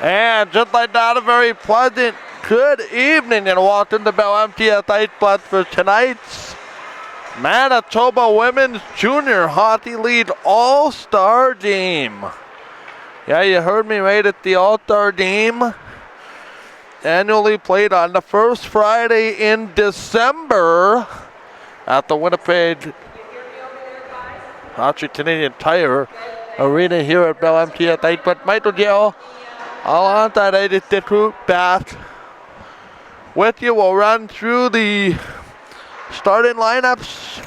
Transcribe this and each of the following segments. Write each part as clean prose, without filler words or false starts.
And just like that, a very pleasant good evening and welcome to Bell MTS Plus for tonight's Manitoba Women's Junior Hockey League All Star Game. Yeah, you heard me right, at the All Star Game. Annually played on the first Friday in December at the Winnipeg Canadian Tire Arena here at Bell MTS. But Michael Gill, all on that, I just did back with you. We'll run through the starting lineups.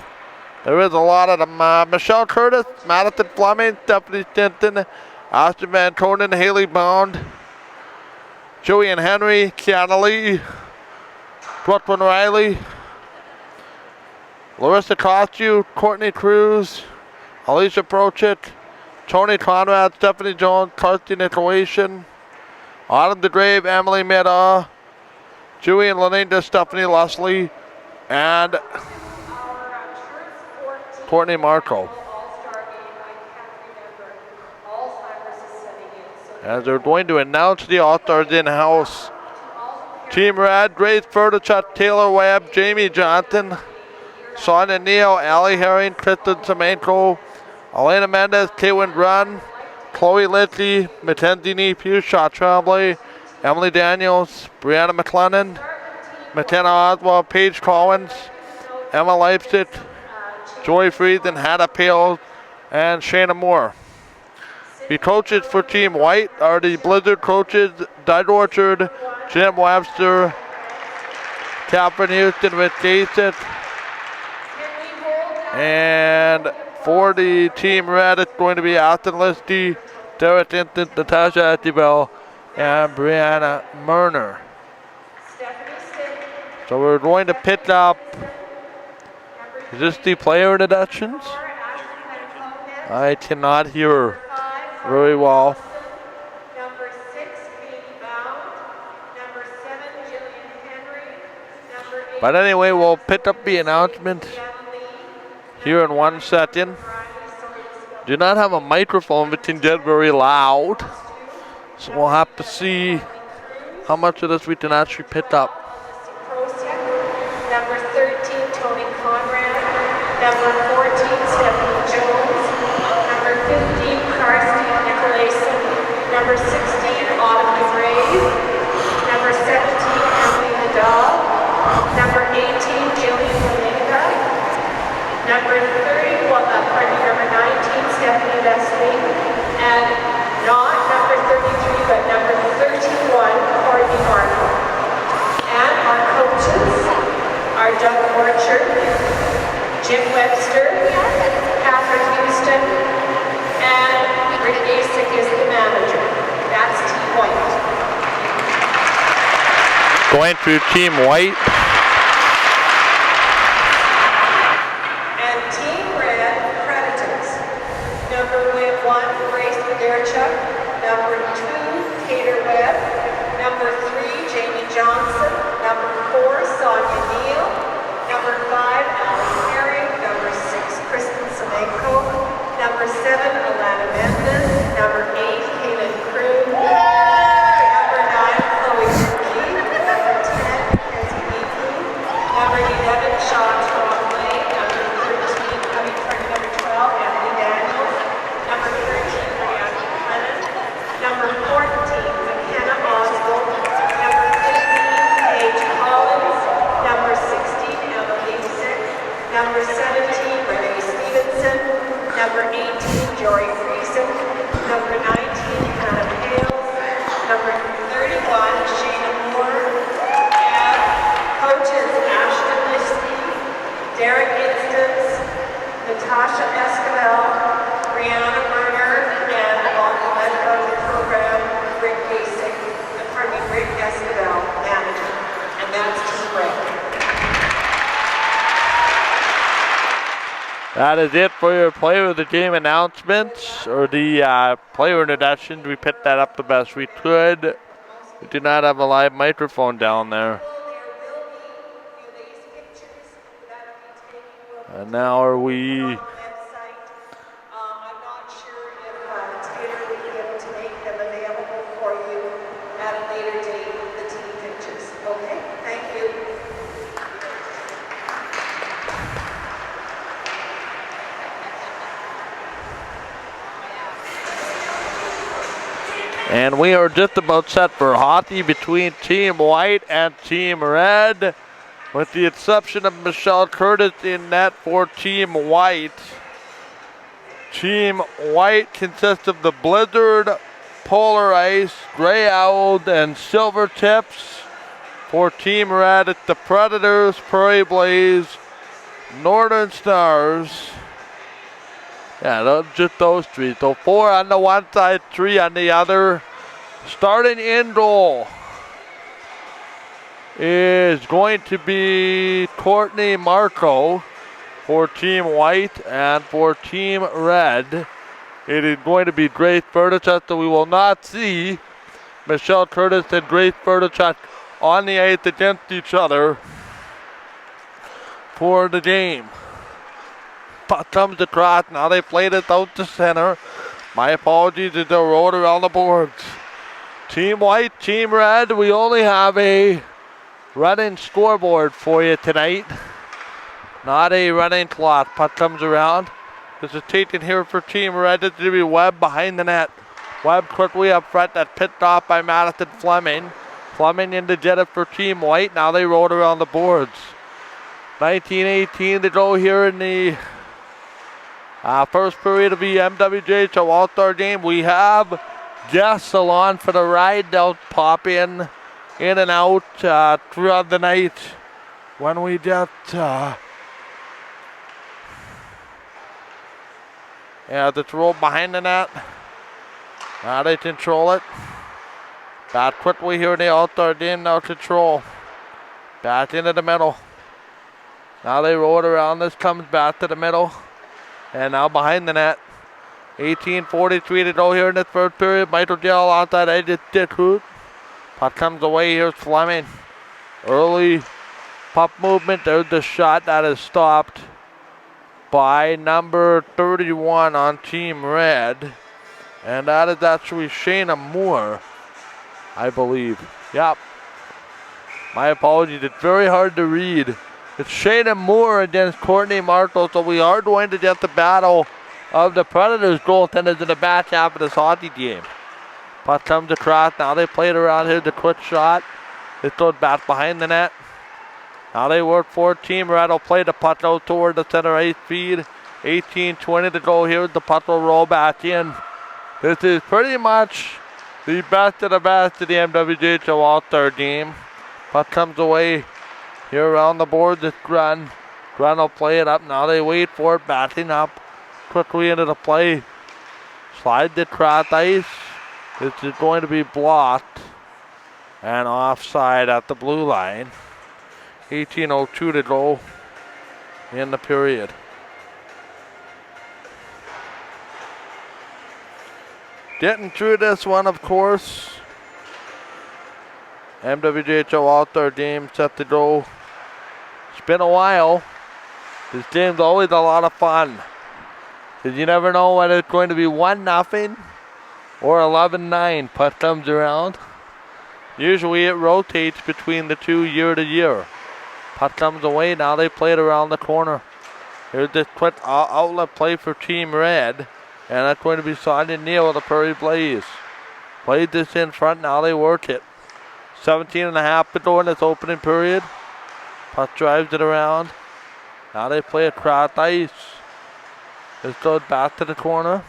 There is a lot of them. Michelle Curtis, Madison Fleming, Stephanie Stinson, Austin Van Tonen, Haley Bond, Joey and Henry, Kiana Lee, Brooklyn Riley, Larissa Costu, Courtney Cruz, Alicia Prochik, Tony Conrad, Stephanie Jones, Kirsty Nicolation, Autumn DeGrave, Emily Meda, Joey and Lenita, Stephanie Leslie, and Courtney Marco. As they're going to announce the All-Stars in-house. Team Red, Grace Furtichuk, Taylor Webb, Jamie Johnson, Sonia Neal, Allie Herring, Kristen Semenko, Elena Mendez, Caitlin Grun, Chloe Litzy, Mackenzie Nee, Shaw Tremblay, Emily Daniels, Brianna McLennan, McKenna Oswald, Paige Collins, Emma Leipzig, Joy Friesen, Hannah Pales, and Shayna Moore. The coaches for Team White are the Blizzard coaches, Doug Orchard, Jim Webster, Catherine Houston with Jason. And for the Team Red, it's going to be Austin Listy, Derek Instant, Natasha Attibel, and Brianna Murner. So we're going to pick up, is this the player introductions? I cannot hear very well. Number 6, Katie Bound. Number 7, Jillian Henry. Number 8, but anyway, we'll pick up the announcement here in 1 second. Do not have a microphone that can get very loud, so we'll have to see how much of this we can actually pick up. Number 13, Tony Conrad. Number 14, Stephanie Jones. Number 15, Kirsty Nicolation. Number 16, Autumn DeGrave. Number 17, Emily Nadal. Number 18, Jillian Melinda. Number 19, Stephanie Leslie. And not number 33, but number 31, Courtney Marco. And our coaches are Doug Orchard, Jim Webster, Catherine Houston, and Rick Basic is the manager. That's Team White. Going through Team White. And Team Red, Predators. Number 1, Grace Federchuk. Number 2, Taylor Webb. Number 3, Jamie Johnson. Number 4, Sonia Neal. Number 5, Allie Herring. Number 6, Kristen Semenko. Number 7, Alana Mendez. Number 8, Kaylin Kroon. Number 9, Chloe Turkey. Number 10, Kenzie Meekley. Number 11, Shaw Tremblay. Number 12, Emily Daniels. Number 13, Brianna McLennan. Number 14, McKenna Oswald. Number 15, Paige Collins. Number 16, Emma Leipzig. Number 17, Renee Stevenson. Number 18, Jory Friesen. Number 19, Hannah Pales. Number 31, Shayna Moore. And coaches Ashton Liskey, Derek Instance, Natasha Esquivel, Brianna Murner, and on the left of the program, Rick Esquivel, manager. And that's Team Red. That is it for your player of the game announcements, or the player introductions. We picked that up the best we could. We do not have a live microphone down there. And now are we... I'm not sure if Taylor would be able to make them available for you And we are just about set for hockey between Team White and Team Red, with the exception of Michelle Curtis in net for Team White. Team White consists of the Blizzard, Polar Ice, Gray Owl, and Silver Tips. For Team Red, it's the Predators, Prairie Blaze, Northern Stars. Yeah, just those three. So 4 on the one side, 3 on the other. Starting in goal is going to be Courtney Marco for Team White, and for Team Red, it is going to be Grace Ferdichet. So we will not see Michelle Curtis and Grace Ferdichet on the ice against each other for the game. Puck comes across. Now they played it out to center. My apologies as they rolled around the boards. Team White, Team Red, we only have a running scoreboard for you tonight. Not a running clock. Puck comes around. This is taken here for Team Red. It's going to be Webb behind the net. Webb quickly up front. That's picked off by Madison Fleming. Fleming into jet it for Team White. Now they roll around the boards. 19:18 to go here in the first period of the MWJHL All Star Game. We have guests along for the ride. They'll pop in and out throughout the night when we get it's rolled behind the net. Now they control it. Back quickly here in the All Star Game. Now control. Back into the middle. Now they roll it around. This comes back to the middle. And now behind the net. 18:43 to go here in the third period. Michael Gell outside edge of Dick Hoot. Puck comes away. Here's Fleming. Early puck movement. There's the shot that is stopped by number 31 on Team Red. And that is actually Shayna Moore, I believe. Yep. My apologies. It's very hard to read. It's Shayna Moore against Courtney Marco. So we are going to get the battle of the Predators goaltenders in the back half of this hockey game. Puck comes across. Now they play it around here. The quick shot. It goes back behind the net. Now they work for Team Red. Will play the puck out toward the center ice feed. 18:20 to go here. The puck will roll back in. This is pretty much the best of the best of the MWJHL All Star Game. Puck comes away here around the boards. It's Grun. Grun will play it up. Now they wait for it. Batting up quickly into the play. Slide the cross ice. This is going to be blocked and offside at the blue line. 18:02 to go in the period. Getting through this one, of course. MWJHL All Star Game set to go. It's been a while. This game's always a lot of fun, because you never know whether it's going to be 1-0 or 11-9. Puck comes around. Usually it rotates between the two year to year. Puck comes away. Now they play it around the corner. Here's this quick outlet play for Team Red. And that's going to be Sonia Neal of the Prairie Blaze. Played this in front. Now they work it. 17.5 to go in this opening period. Puck drives it around. Now they play across ice. This goes back to the corner.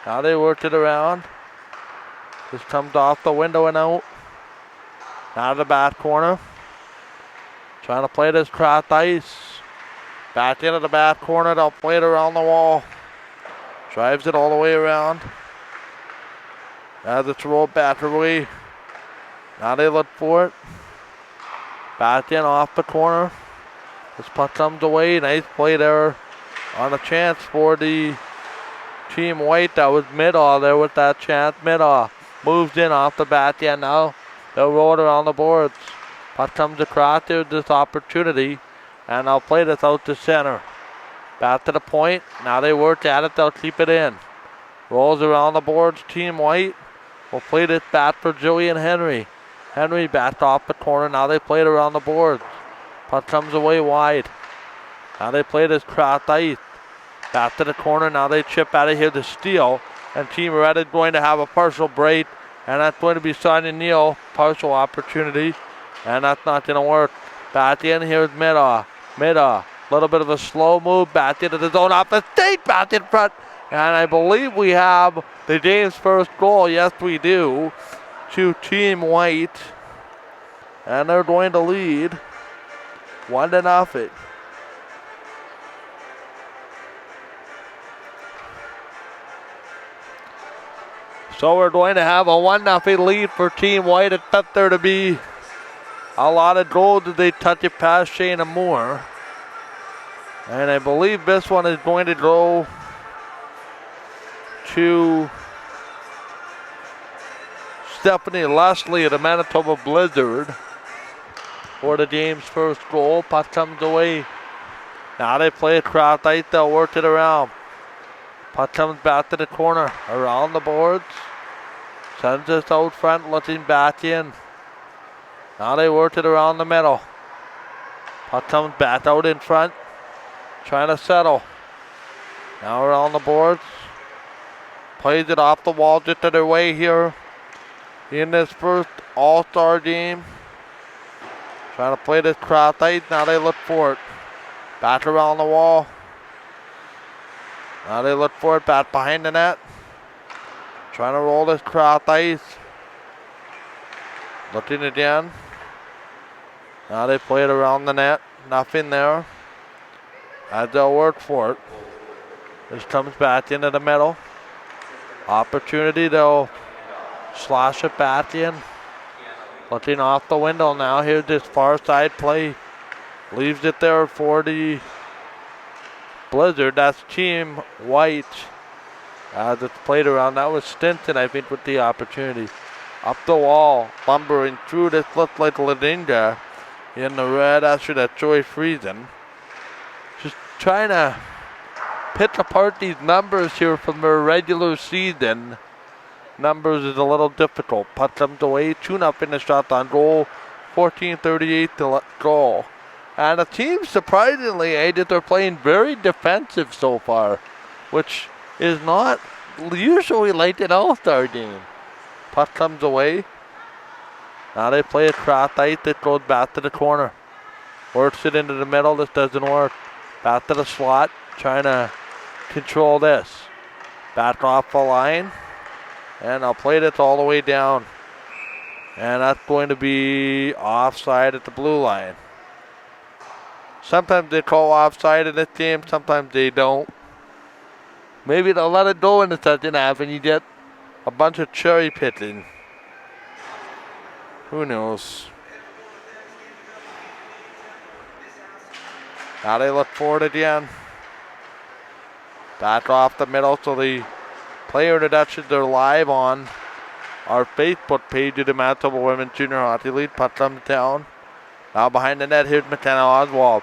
Now they work it around. This comes off the window and out. Now to the back corner. Trying to play this cross ice. Back into the back corner. They'll play it around the wall. Drives it all the way around. As it's rolled back away. Now they look for it. Back in off the corner. This puck comes away. Nice play there on a chance for the Team White. That was Middaw there with that chance. Middaw moves in off the back end now. They'll roll it around the boards. Puck comes across. There's this opportunity. And I'll play this out to center. Back to the point. Now they work at it. They'll keep it in. Rolls around the boards. Team White will play this back for Joey and Henry. Henry backed off the corner. Now they play it around the boards. Puck comes away wide. Now they play this cross ice. Back to the corner. Now they chip out of here to steal. And Team Red is going to have a partial break And that's going to be Sonia Neal, partial opportunity. And that's not going to work. Back in, here's Mida. Mida, a little bit of a slow move, back into the zone off the state, back in front. And I believe we have the game's first goal. Yes, we do. To Team White. And they're going to lead 1-0. So we're going to have a 1-0 lead for Team White. Expect there to be a lot of goals as they touch it past Shayna Moore. And I believe this one is going to go to Stephanie Leslie of the Manitoba Blizzard for the game's first goal. Puck comes away. Now they play across ice. They'll work it around. Puck comes back to the corner. Around the boards. Sends this out front, looking back in. Now they work it around the middle. Puck comes back out in front. Trying to settle. Now around the boards. Plays it off the wall just to their way here in this first All-Star game. Trying to play this cross ice. Now they look for it. Back around the wall. Now they look for it back behind the net. Trying to roll this cross ice. Looking again. Now they play it around the net. Nothing there. As they'll work for it. This comes back into the middle. Opportunity, they'll slash it back in. Looking off the window now. Here's this far side play. Leaves it there for the Blizzard. That's Team White. As it's played around. That was Stinson, I think, with the opportunity. Up the wall. Lumbering through. This looks like Ladinga in the red. After that, Joy Friesen. Just trying to pick apart these numbers here from their regular season. Numbers is a little difficult. Puck comes away. 2-0 in the shot on goal. 14:38 to goal. And the team, surprisingly, that they're playing very defensive so far, which is not usually like an All-Star game. Puck comes away. Now they play a cross ice. It goes back to the corner. Works it into the middle. This doesn't work. Back to the slot. Trying to control this. Back off the line. And I'll play this all the way down. And that's going to be offside at the blue line. Sometimes they call offside in this game. Sometimes they don't. Maybe they'll let it go in the second half and you get a bunch of cherry picking. Who knows? Now they look for it again. Back off the middle, so the player that they're live on our Facebook page of the Manitoba Women's Junior Hockey League. Puck comes down. Now behind the net, here's McKenna Oswald.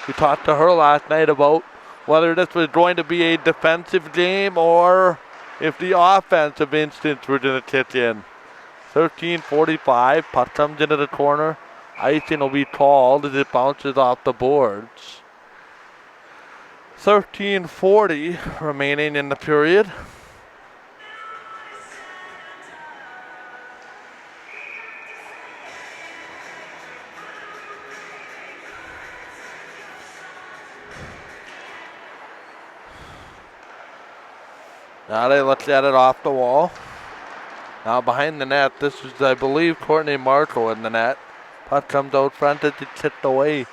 We talked to her last night about whether this was going to be a defensive game or if the offensive instincts were going to kick in. 13:45, puck comes into the corner. Icing will be called as it bounces off the boards. 13:40 remaining in the period. Now they look at it off the wall. Now behind the net, this is, I believe, Courtney Marco in the net. Puck comes out front, it's tipped away.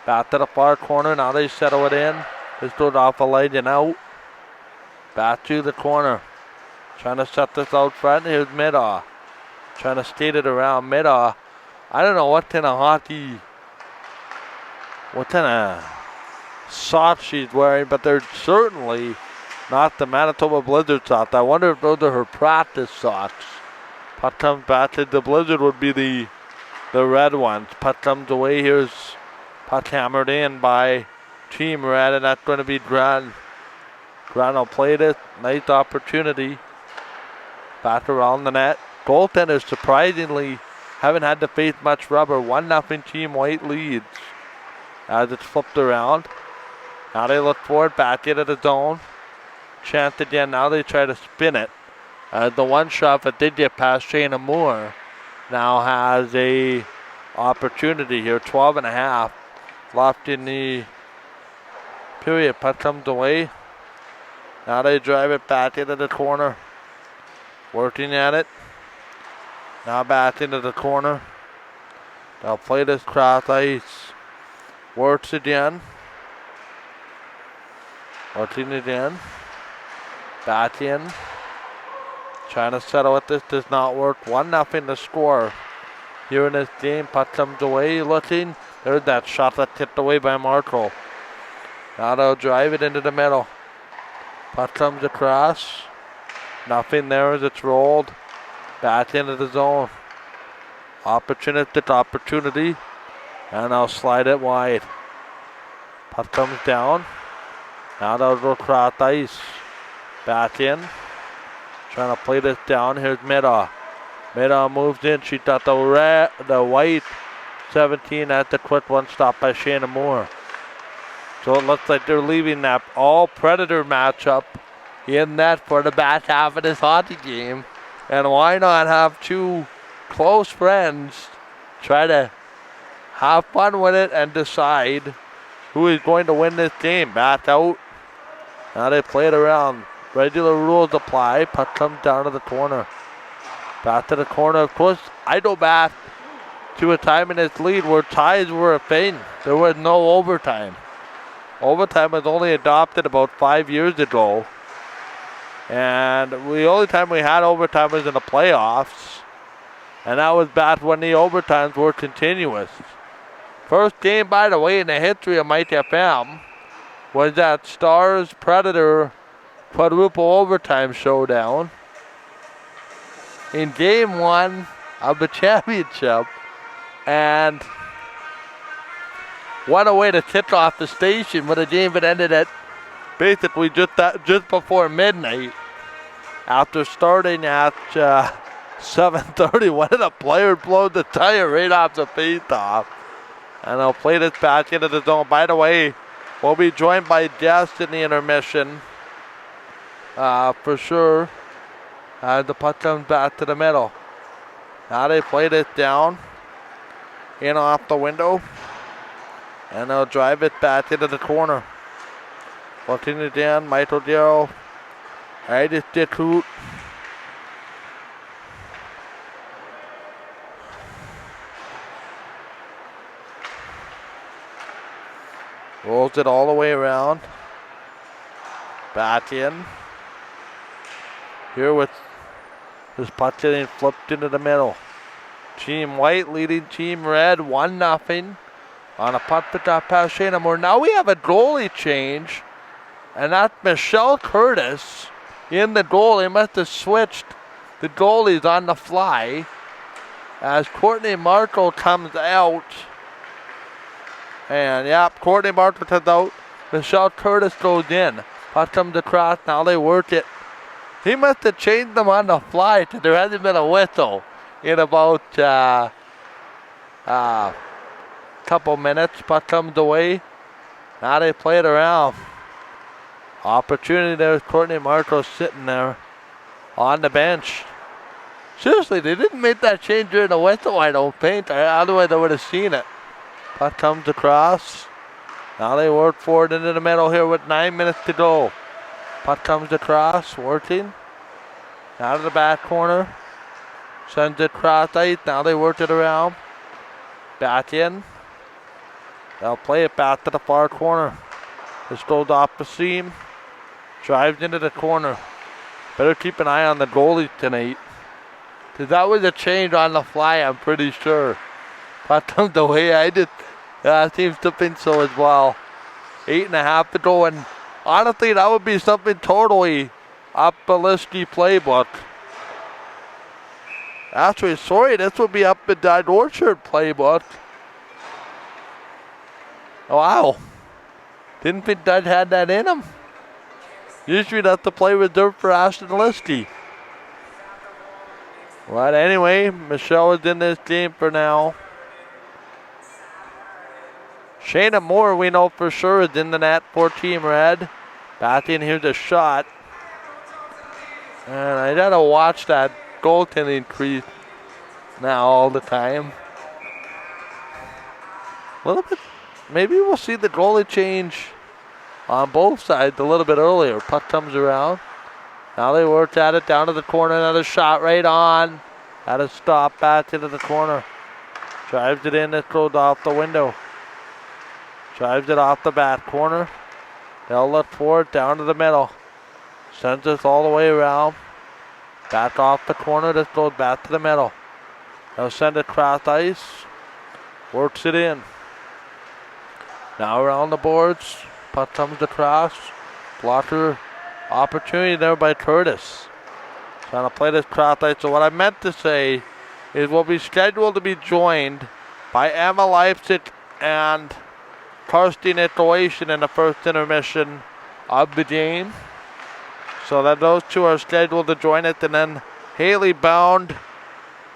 Back to the far corner, now they settle it in. This goes off a leg and out. Back to the corner. Trying to set this out front, here's Mida. Trying to skate it around. Mida, I don't know what kind of hockey, what kind of socks she's wearing, but they're certainly not the Manitoba Blizzard socks. I wonder if those are her practice socks. Puck comes back to the Blizzard would be the red ones. Puck comes away. Here's puck hammered in by Team Red, and that's going to be Grant. Grant will play this. Nice opportunity. Back around the net. Goaltenders surprisingly haven't had to face much rubber. 1-0 Team White leads as it's flipped around. Now they look for it. Back into the zone. Chance again. Now they try to spin it. The one shot that did get past Shayna Moore now has a opportunity here. 12.5 left in the period. Puck comes away. Now they drive it back into the corner. Working at it. Now back into the corner. They'll play this cross ice. Works again. Working again. Back in. Trying to settle it. This does not work. 1-0 to score here in this game. Puck comes away. Looking. There's that shot that tipped away by Marco. Now they'll drive it into the middle. Puck comes across. Nothing there as it's rolled. Back into the zone. Opportunistic opportunity. And they'll slide it wide. Puck comes down. Now they'll go cross ice. Back in. Trying to play this down. Here's Middaugh. Middaugh moves in. She thought the white 17 at the quick one stop by Shayna Moore. So it looks like they're leaving that all Predator matchup in net for the back half of this hockey game. And why not have two close friends try to have fun with it and decide who is going to win this game. Back out. Now they play it around. Regular rules apply. Puck comes down to the corner. Back to the corner. Of course, I go back to a time in this league where ties were a thing. There was no overtime. Overtime was only adopted about 5 years ago. And the only time we had overtime was in the playoffs. And that was back when the overtimes were continuous. First game, by the way, in the history of Mike FM was that Stars Predator quadruple overtime showdown in game 1 of the championship. And what a way to kick off the station with a game that ended at basically just before midnight after starting at 7:30. One of the players blew the tire right off the face-off. And they'll play this back into the zone. By the way, we'll be joined by guests in the intermission for sure. The puck comes back to the middle. Now they play this down. In off the window. And they'll drive it back into the corner. Looking it down, Michael Darrow. I just did hoot. Rolls it all the way around. Back in. Here with this puck getting flipped into the middle. Team White leading Team Red 1-0 on a puck that got past Shayna Moore. Now we have a goalie change, and that's Michelle Curtis in the goal. They must have switched the goalies on the fly as Courtney Markle comes out. And yep, Courtney Markle comes out. Michelle Curtis goes in. Puck comes across. Now they work it. He must have changed them on the fly because there hasn't been a whistle in about couple minutes. Puck comes away. Now they play it around. Opportunity there with Courtney Markle sitting there on the bench. Seriously, they didn't make that change during the whistle, I don't think. Otherwise I would have seen it. Puck comes across. Now they work forward into the middle here with 9 minutes to go. Puck comes across, working. Out of the back corner. Sends it cross ice. Now they work it around. Back in. They'll play it back to the far corner. This goes off the seam. Drives into the corner. Better keep an eye on the goalie tonight. Because that was a change on the fly, I'm pretty sure. Puck comes away. I seems to think so as well. 8.5 to go. And honestly, that would be something totally up the Liskey playbook. Actually, sorry, this would be up the Dyed Orchard playbook. Wow. Didn't think Dyed had that in him. Usually that's the play reserved for Ashton Liskey. But anyway, Michelle is in this game for now. Shayna Moore, we know for sure, is in the net for Team Red. Back in, here's a shot. And I gotta watch that goaltending crease now all the time. A little bit. Maybe we'll see the goalie change on both sides a little bit earlier. Puck comes around. Now they worked at it down to the corner. Another shot right on. Had to stop back into the corner. Drives it in. It goes off the window. Drives it off the back corner. They'll look for it down to the middle. Sends it all the way around. Back off the corner. This goes back to the middle. They'll send it across ice. Works it in. Now around the boards. Puck comes across. Blocker opportunity there by Curtis. Trying to play this cross ice. So what I meant to say is we'll be scheduled to be joined by Emma Leipzig and Karstine Croatian in the first intermission of the game. So that those two are scheduled to join it. And then Haley Bound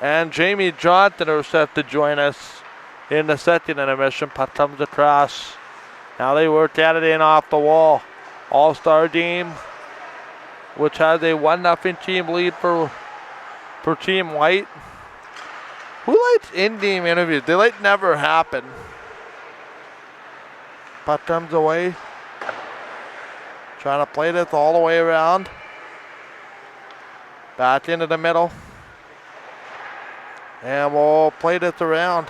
and Jamie Johnson are set to join us in the second intermission. Puck comes across. Now they work at it in off the wall. All Star Game, which has a 1-0 team lead for Team White. Who likes in-game interviews? They like never happen. Puck comes away. Trying to play this all the way around. Back into the middle. And we'll play this around.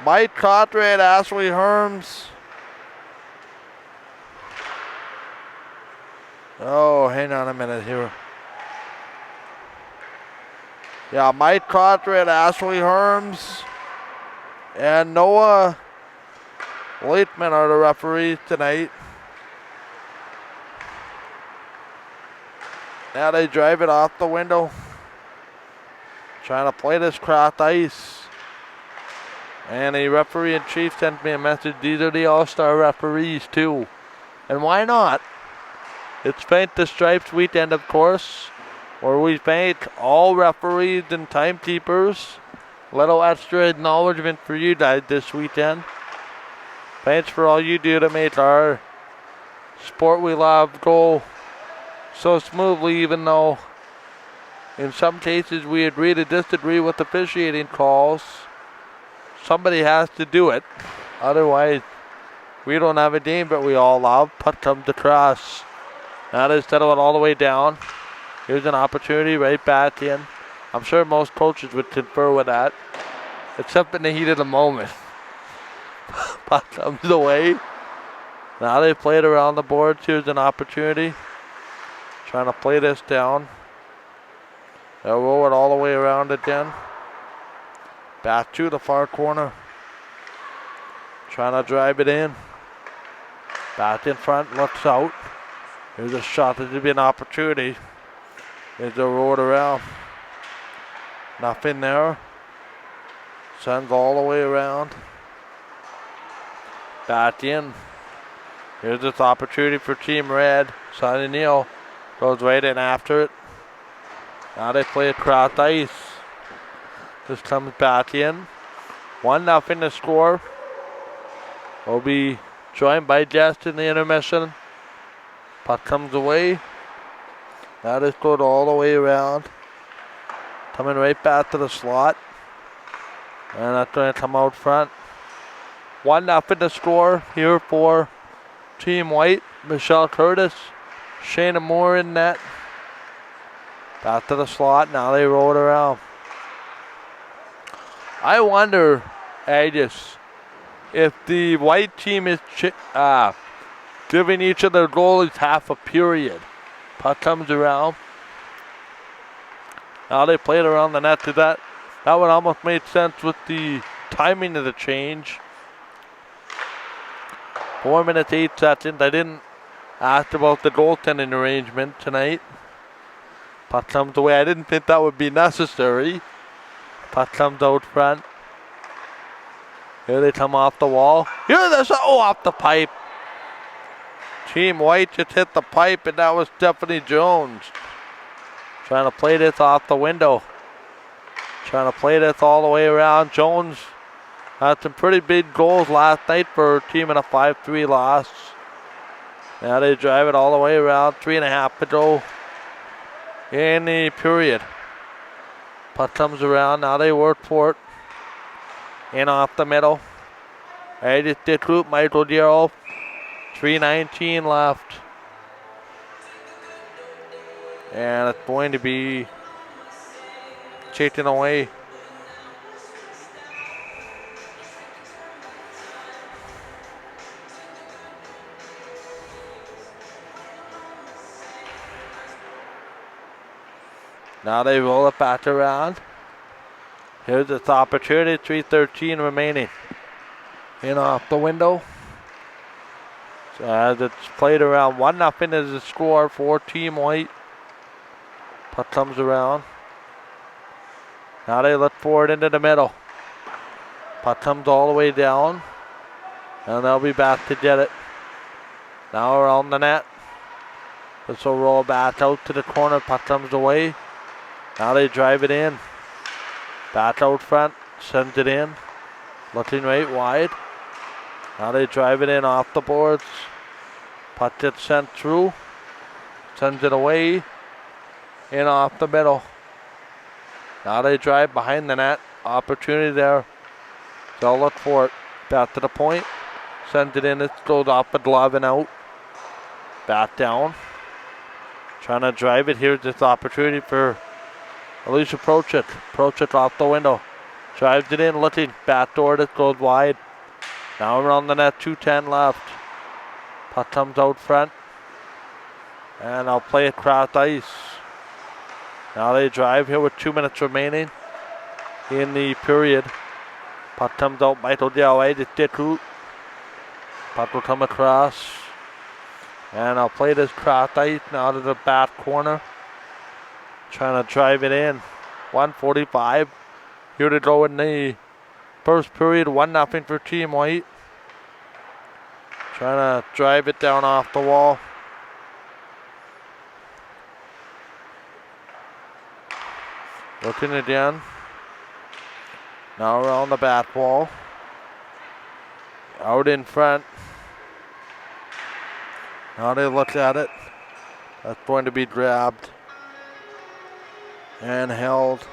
Mike Cottray, Ashley Herms. Oh, hang on a minute here. Yeah, Mike Cottray, Ashley Herms, and Noah Leitman are the referees tonight. Now they drive it off the window. Trying to play this cross ice. And the referee in chief sent me a message. These are the All-Star referees too. And why not? It's Paint the Stripes weekend, of course, where we thank all referees and timekeepers. Little extra acknowledgement for you guys this weekend. Thanks for all you do to make our sport we love go so smoothly, even though in some cases we agree to disagree with officiating calls. Somebody has to do it. Otherwise, we don't have a game that we all love. Puck comes across. Now they settle it all the way down. Here's an opportunity right back in. I'm sure most coaches would confer with that, except in the heat of the moment. Puck comes away. Now they play it around the boards. Here's an opportunity. Trying to play this down. They'll roll it all the way around again. Back to the far corner. Trying to drive it in. Back in front, looks out. Here's a shot. This would be an opportunity. Here's a roll around. Nothing there. Sends all the way around. Back in. Here's this opportunity for Team Red. Sonny Neal goes right in after it. Now they play across ice. This comes back in. 1-0 to score. We'll be joined by Jess in the intermission. Puck comes away. Now this goes all the way around. Coming right back to the slot. And that's going to come out front. 1-0 to score here for Team White. Michelle Curtis. Shayna Moore in net. Back to the slot. Now they roll it around. I wonder, Agus, if the white team is giving each of their goalies half a period. Puck comes around. Now they play it around the net. That would almost make sense with the timing of the change. 4 minutes, 8 seconds. I didn't ask about the goaltending arrangement tonight. Puck comes away. I didn't think that would be necessary. Puck comes out front. Here they come off the wall. Here there's off the pipe. Team White just hit the pipe, and that was Stephanie Jones. Trying to play this off the window. Trying to play this all the way around. Jones had some pretty big goals last night for her team in a 5-3 loss. Now they drive it all the way around. 3.5 to go in the period. Puck comes around, now they work for it. In off the middle. Right at the group, Michael Darrow. 3:19 left. And it's going to be taken away. Now they roll it back around. Here's its opportunity, 3:13 remaining. In off the window. So as it's played around, 1-0 is the score for Team White. Puck comes around. Now they look forward into the middle. Puck comes all the way down. And they'll be back to get it. Now around the net. This will roll back out to the corner. Puck comes away. Now they drive it in. Back out front. Sends it in. Looking right wide. Now they drive it in off the boards. Puck gets sent through. Sends it away. In off the middle. Now they drive behind the net. Opportunity there. They'll look for it. Back to the point. Sends it in. It goes off the glove and out. Back down. Trying to drive it. Here's this opportunity for Alicia Prochik. Prochik off the window. Drives it in. Looking. Back door that goes wide. Now around the net. 2:10 left. Puck comes out front. And I'll play it across ice. Now they drive here with 2 minutes remaining in the period. Puck comes out, Michael Delaway to Dick Root. Puck will come across. And I'll play this cross ice now to the back corner. Trying to drive it in. 1:45 here to go in the first period. 1-0 for Team White. Trying to drive it down off the wall. Looking again. Now around the back wall. Out in front. Now they look at it. That's going to be grabbed. And held.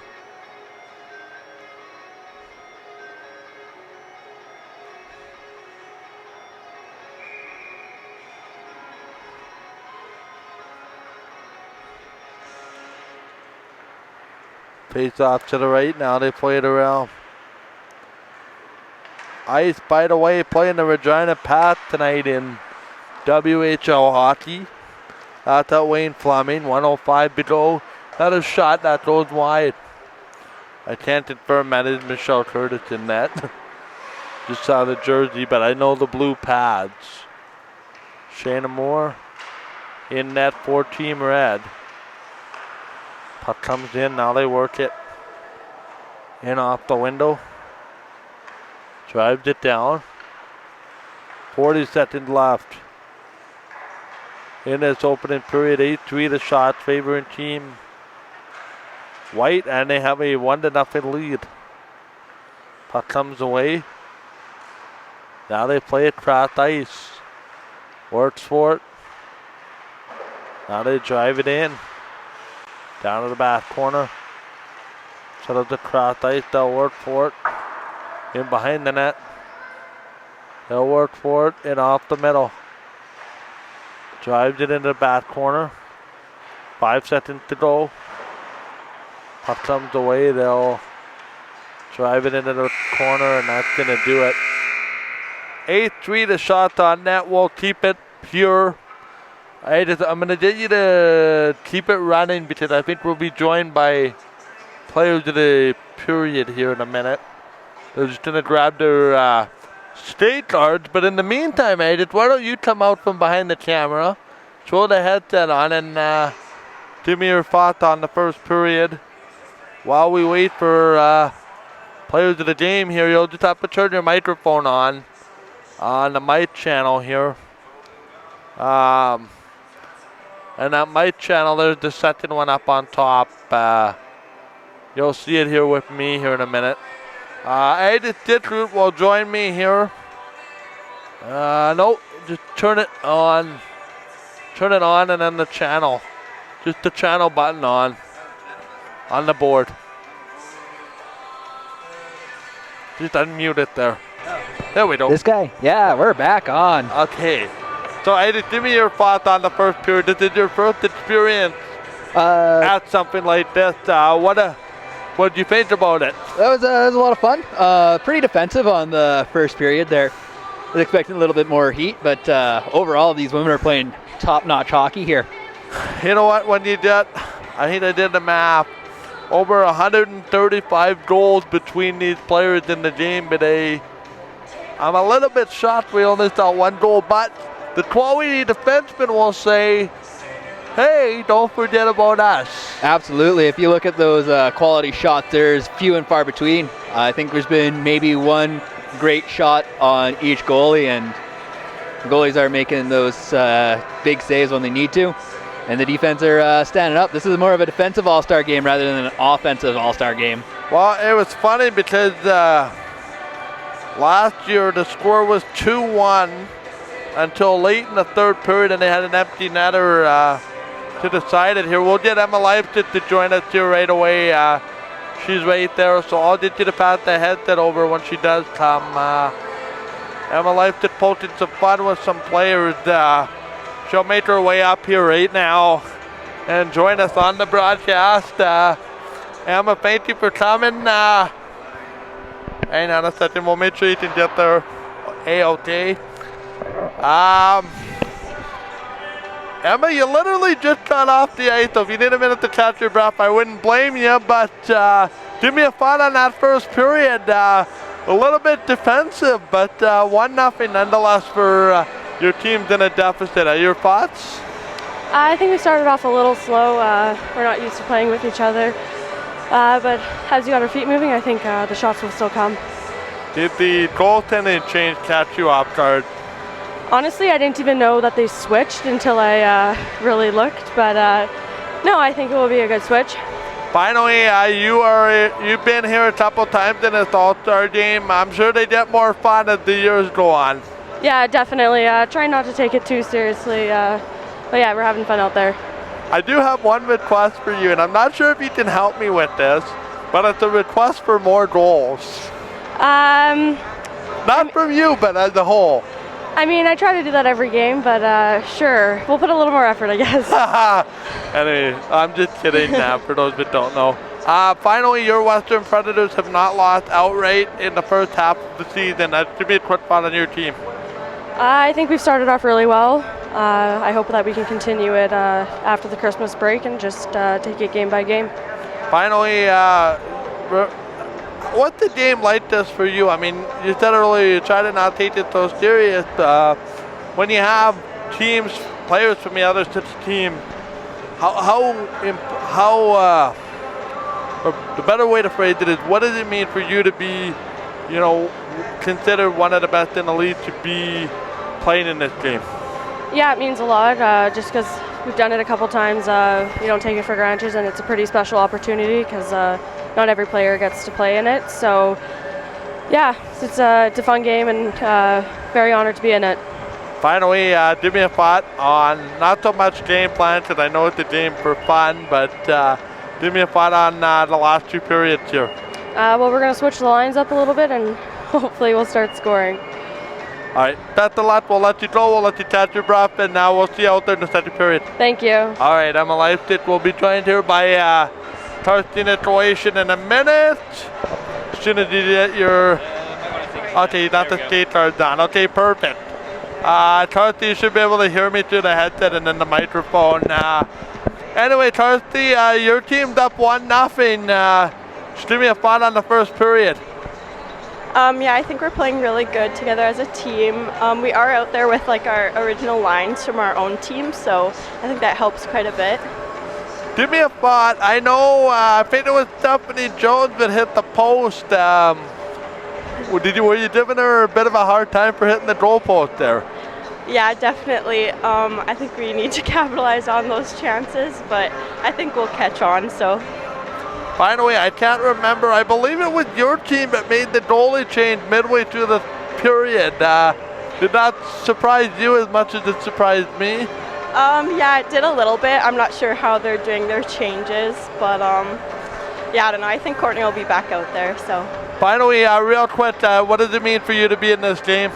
Face off to the right. Now they play it around. Ice, by the way, playing the Regina Path tonight in WHL hockey. That's at Wayne Fleming. 1:05 to go. Another shot that goes wide. I can't confirm that is Michelle Curtis in net. Just saw the jersey, but I know the blue pads. Shayna Moore in net for Team Red. Puck comes in, now they work it in off the window. Drives it down. 40 seconds left. In this opening period, 8-3 the shots favoring Team White, and they have a 1-0 lead. Puck comes away. Now they play it cross ice. Works for it. Now they drive it in. Down to the back corner. Set up the cross ice. They'll work for it. In behind the net. They'll work for it. In off the middle. Drives it into the back corner. 5 seconds to go. Puck comes away. They'll drive it into the corner, and that's going to do it. 8-3 the shot on net. We'll keep it pure. I'm going to get you to keep it running because I think we'll be joined by players of the period here in a minute. They're just going to grab their state cards. But in the meantime, Edith, why don't you come out from behind the camera, throw the headset on, and give me your thoughts on the first period. While we wait for players of the game here, you'll just have to turn your microphone on the mic channel here. And that mic channel, there's the second one up on top. You'll see it here with me here in a minute. Edith Dittroot will join me here. No, just turn it on. Turn it on and then the channel. Just the channel button on the board. Just unmute it there. There we go. This guy? Yeah, we're back on. Okay. So, Eddie, give me your thoughts on the first period. This is your first experience at something like this. What did you think about it? That was a lot of fun. Pretty defensive on the first period there. I was expecting a little bit more heat, but overall, these women are playing top-notch hockey here. You know what? When you did, I think I did the math. Over 135 goals between these players in the game today. I'm a little bit shocked we only saw one goal, but the quality defenseman will say, hey, don't forget about us. Absolutely. If you look at those quality shots, there's few and far between. I think there's been maybe one great shot on each goalie, and the goalies are making those big saves when they need to. And the defense are standing up. This is more of a defensive All-Star game rather than an offensive All-Star game. Well, it was funny because last year the score was 2-1 until late in the third period, and they had an empty netter to decide it here. We'll get Emma Leifert to join us here right away. She's right there, so I'll get you to pass the headset over when she does come. Emma Leifert posted some fun with some players. She'll make her way up here right now and join us on the broadcast. Emma, thank you for coming. Hang on a second, we'll make sure you can get there A-OK. Emma, you literally just got off the ice, so if you need a minute to catch your breath, I wouldn't blame you, but give me a thought on that first period. A little bit defensive, but 1-0 nonetheless for your team's in a deficit. Your thoughts? I think we started off a little slow. We're not used to playing with each other. But as you got our feet moving, I think the shots will still come. Did the goaltending change catch you off guard? Honestly, I didn't even know that they switched until I really looked. But no, I think it will be a good switch. Finally, you've been here a couple times in this All-Star game. I'm sure they get more fun as the years go on. Yeah, definitely. Try not to take it too seriously. But yeah, we're having fun out there. I do have one request for you, and I'm not sure if you can help me with this, but it's a request for more goals. Not from you, but as a whole. I mean, I try to do that every game, but sure. We'll put a little more effort, I guess. Anyway, I'm just kidding now, for those that don't know. Finally, your Western Predators have not lost outright in the first half of the season. Give me a quick thought on your team. I think we've started off really well. I hope that we can continue it after the Christmas break and just take it game by game. Finally, what's the game like this for you? I mean, you said earlier you try to not take it so serious. When you have players from the other team, or the better way to phrase it is, what does it mean for you to be, considered one of the best in the league to be playing in this game? Yeah, it means a lot. Just because we've done it a couple times, we don't take it for granted, and it's a pretty special opportunity because not every player gets to play in it. So, yeah, it's a fun game, and very honored to be in it. Finally, give me a thought on not so much game plan, because I know it's a game for fun, but give me a thought on the last two periods here. Well, we're going to switch the lines up a little bit, and hopefully we'll start scoring. All right, best of luck. We'll let you go. We'll let you catch your breath, and now we'll see you out there in the second period. Thank you. All right, Emma Leifert will be joined here by Karstina Croatian in a minute. As soon as you get your... Okay, you got the skate cards on. Okay, perfect. Tarsi, you should be able to hear me through the headset and then the microphone. Anyway, Tarsi, your team's up 1-0. Just give me a thought on the first period. Yeah, I think we're playing really good together as a team. We are out there with our original lines from our own team, so I think that helps quite a bit. Give me a thought. I know, I think it was Stephanie Jones that hit the post. Were you giving her a bit of a hard time for hitting the goal post there? Yeah, definitely. I think we need to capitalize on those chances, but I think we'll catch on, so. Finally, I can't remember. I believe it was your team that made the goalie change midway through the period. Did that surprise you as much as it surprised me? Yeah, it did a little bit. I'm not sure how they're doing their changes, but yeah, I don't know. I think Courtney will be back out there, so. Finally, real quick, what does it mean for you to be in this game?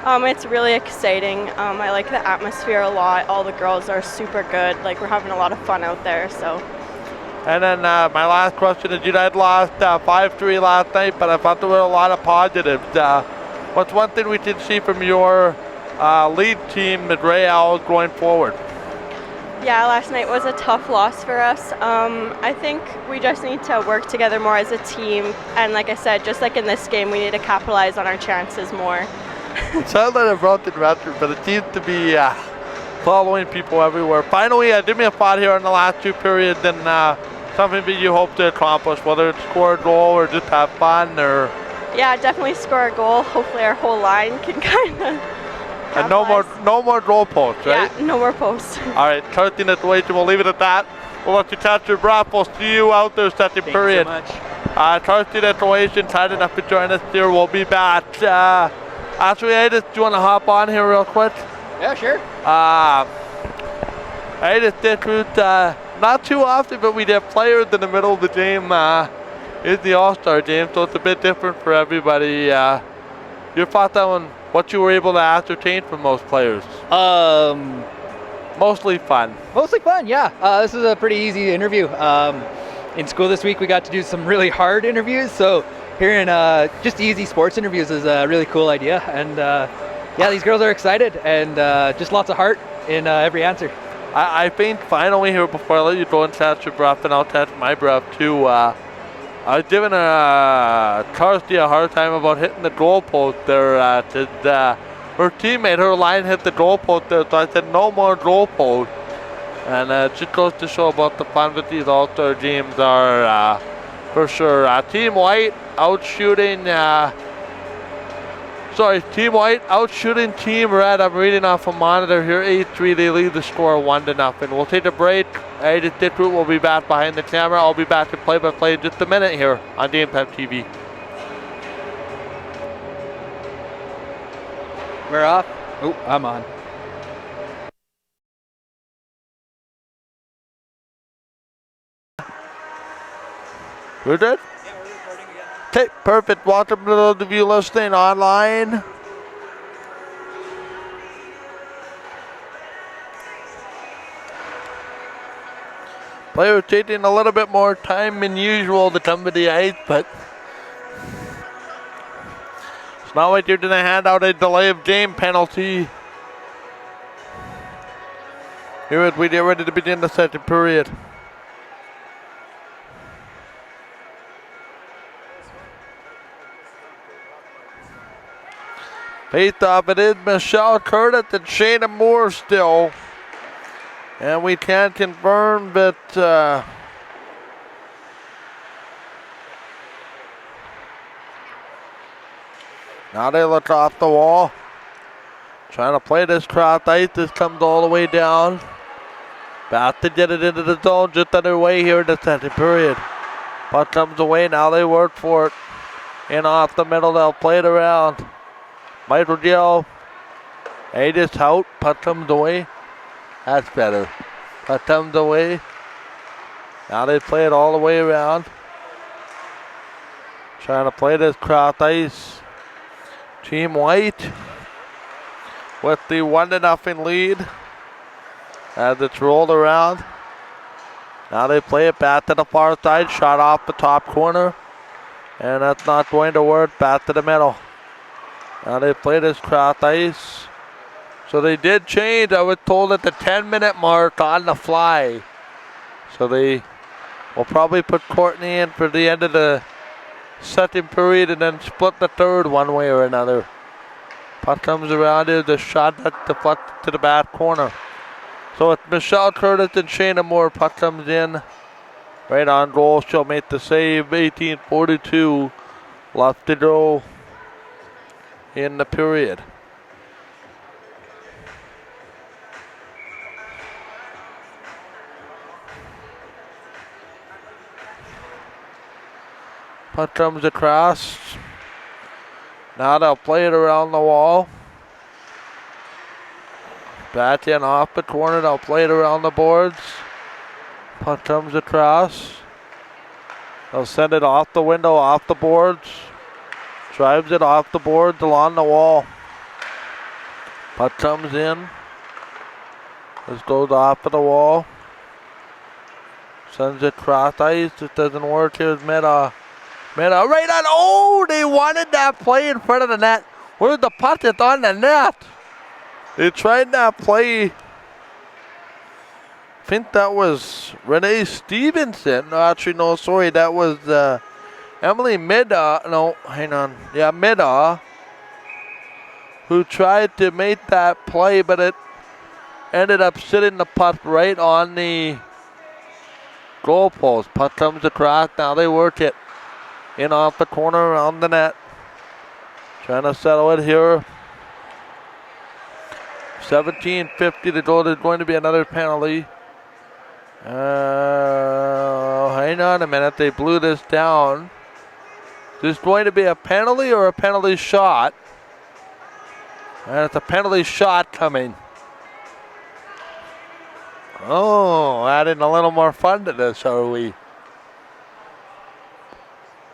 It's really exciting. I like the atmosphere a lot. All the girls are super good. Like, we're having a lot of fun out there, so. And then my last question is, you guys lost 5-3 last night, but I thought there were a lot of positives. What's one thing we can see from your lead team, the Grey Owls, going forward? Yeah, last night was a tough loss for us. I think we just need to work together more as a team. And like I said, just like in this game, we need to capitalize on our chances more. It sounds like a broken record, but it seems to be following people everywhere. Finally, give me a thought here in the last two periods and something that you hope to accomplish, whether it's score a goal or just have fun or... Yeah, definitely score a goal. Hopefully our whole line can kind of... And no more goal posts, right? Yeah, no more posts. All right, 13 at the weight, we'll leave it at that. We'll let you catch your breath. We'll see you out there second period. Thanks so much. 13 at the weight, tied enough to join us here. We'll be back. Actually, do you want to hop on here real quick? Yeah, sure. I just did not too often, but we did players in the middle of the game. It's the All Star Game, so it's a bit different for everybody. Your thoughts on what you were able to ascertain from those players? Mostly fun. Mostly fun, yeah. This is a pretty easy interview. In school this week, we got to do some really hard interviews, so hearing just easy sports interviews is a really cool idea. And yeah, these girls are excited and just lots of heart in every answer. I think finally here, before I let you go and catch your breath, and I'll catch my breath too, I was giving Kirsty a hard time about hitting the goalpost there. Her teammate, her line hit the goalpost there, so I said no more goalpost. And it just goes to show about the fun that these All-Star games are, for sure. Team White outshooting Team Red. I'm reading off a monitor here, 8-3. They lead the score 1-0. We'll take a break. Dick Root will be back behind the camera. I'll be back to play-by-play in just a minute here on Game Time TV. We're off. Oh, I'm on. We're good? Yeah, we're recording again. Okay, perfect. Welcome to those of you listening online. Players taking a little bit more time than usual to come to the ice, but it's not like you're going to hand out a delay of game penalty here as we get ready to begin the second period. Face off, it is Michelle Curtis and Shayna Moore still. And we can confirm that now they look off the wall. Trying to play this cross ice. This comes all the way down. About to get it into the zone, just underway here in the second period. Puck comes away, now they work for it. In off the middle, they'll play it around. Michael Gill. Adis out, puck comes away. That's better. Puck comes away. Now they play it all the way around. Trying to play this cross ice. Team White with the 1-0 lead as it's rolled around. Now they play it back to the far side. Shot off the top corner. And that's not going to work. Back to the middle. Now they play this cross ice. So they did change. I was told at the 10-minute mark on the fly. So they will probably put Courtney in for the end of the second period and then split the third one way or another. Puck comes around here. The shot that's deflected to the back corner. So it's Michelle Curtis and Shayna Moore. Puck comes in. Right on goal. She'll make the save. 18:42 left to go in the period. Puck comes across. Now they'll play it around the wall. Back in off the corner. They'll play it around the boards. Puck comes across. They'll send it off the window, off the boards. Drives it off the boards along the wall. Puck comes in. This goes off of the wall. Sends it cross ice. It doesn't work. Here's Meta. Meta right on. Oh, they wanted that play in front of the net. Where's the puck? It's on the net. They tried that play. I think that was Renee Stevenson. No, actually, no, sorry. That was Emily Mida. No, hang on. Yeah, Mida. Who tried to make that play, but it ended up sitting the puck right on the goal post. Puck comes across. Now they work it in off the corner around the net. Trying to settle it here. 17:50 to go. There's going to be another penalty. Hang on a minute. They blew this down. There's going to be a penalty or a penalty shot. And it's a penalty shot coming. Oh, adding a little more fun to this, are we?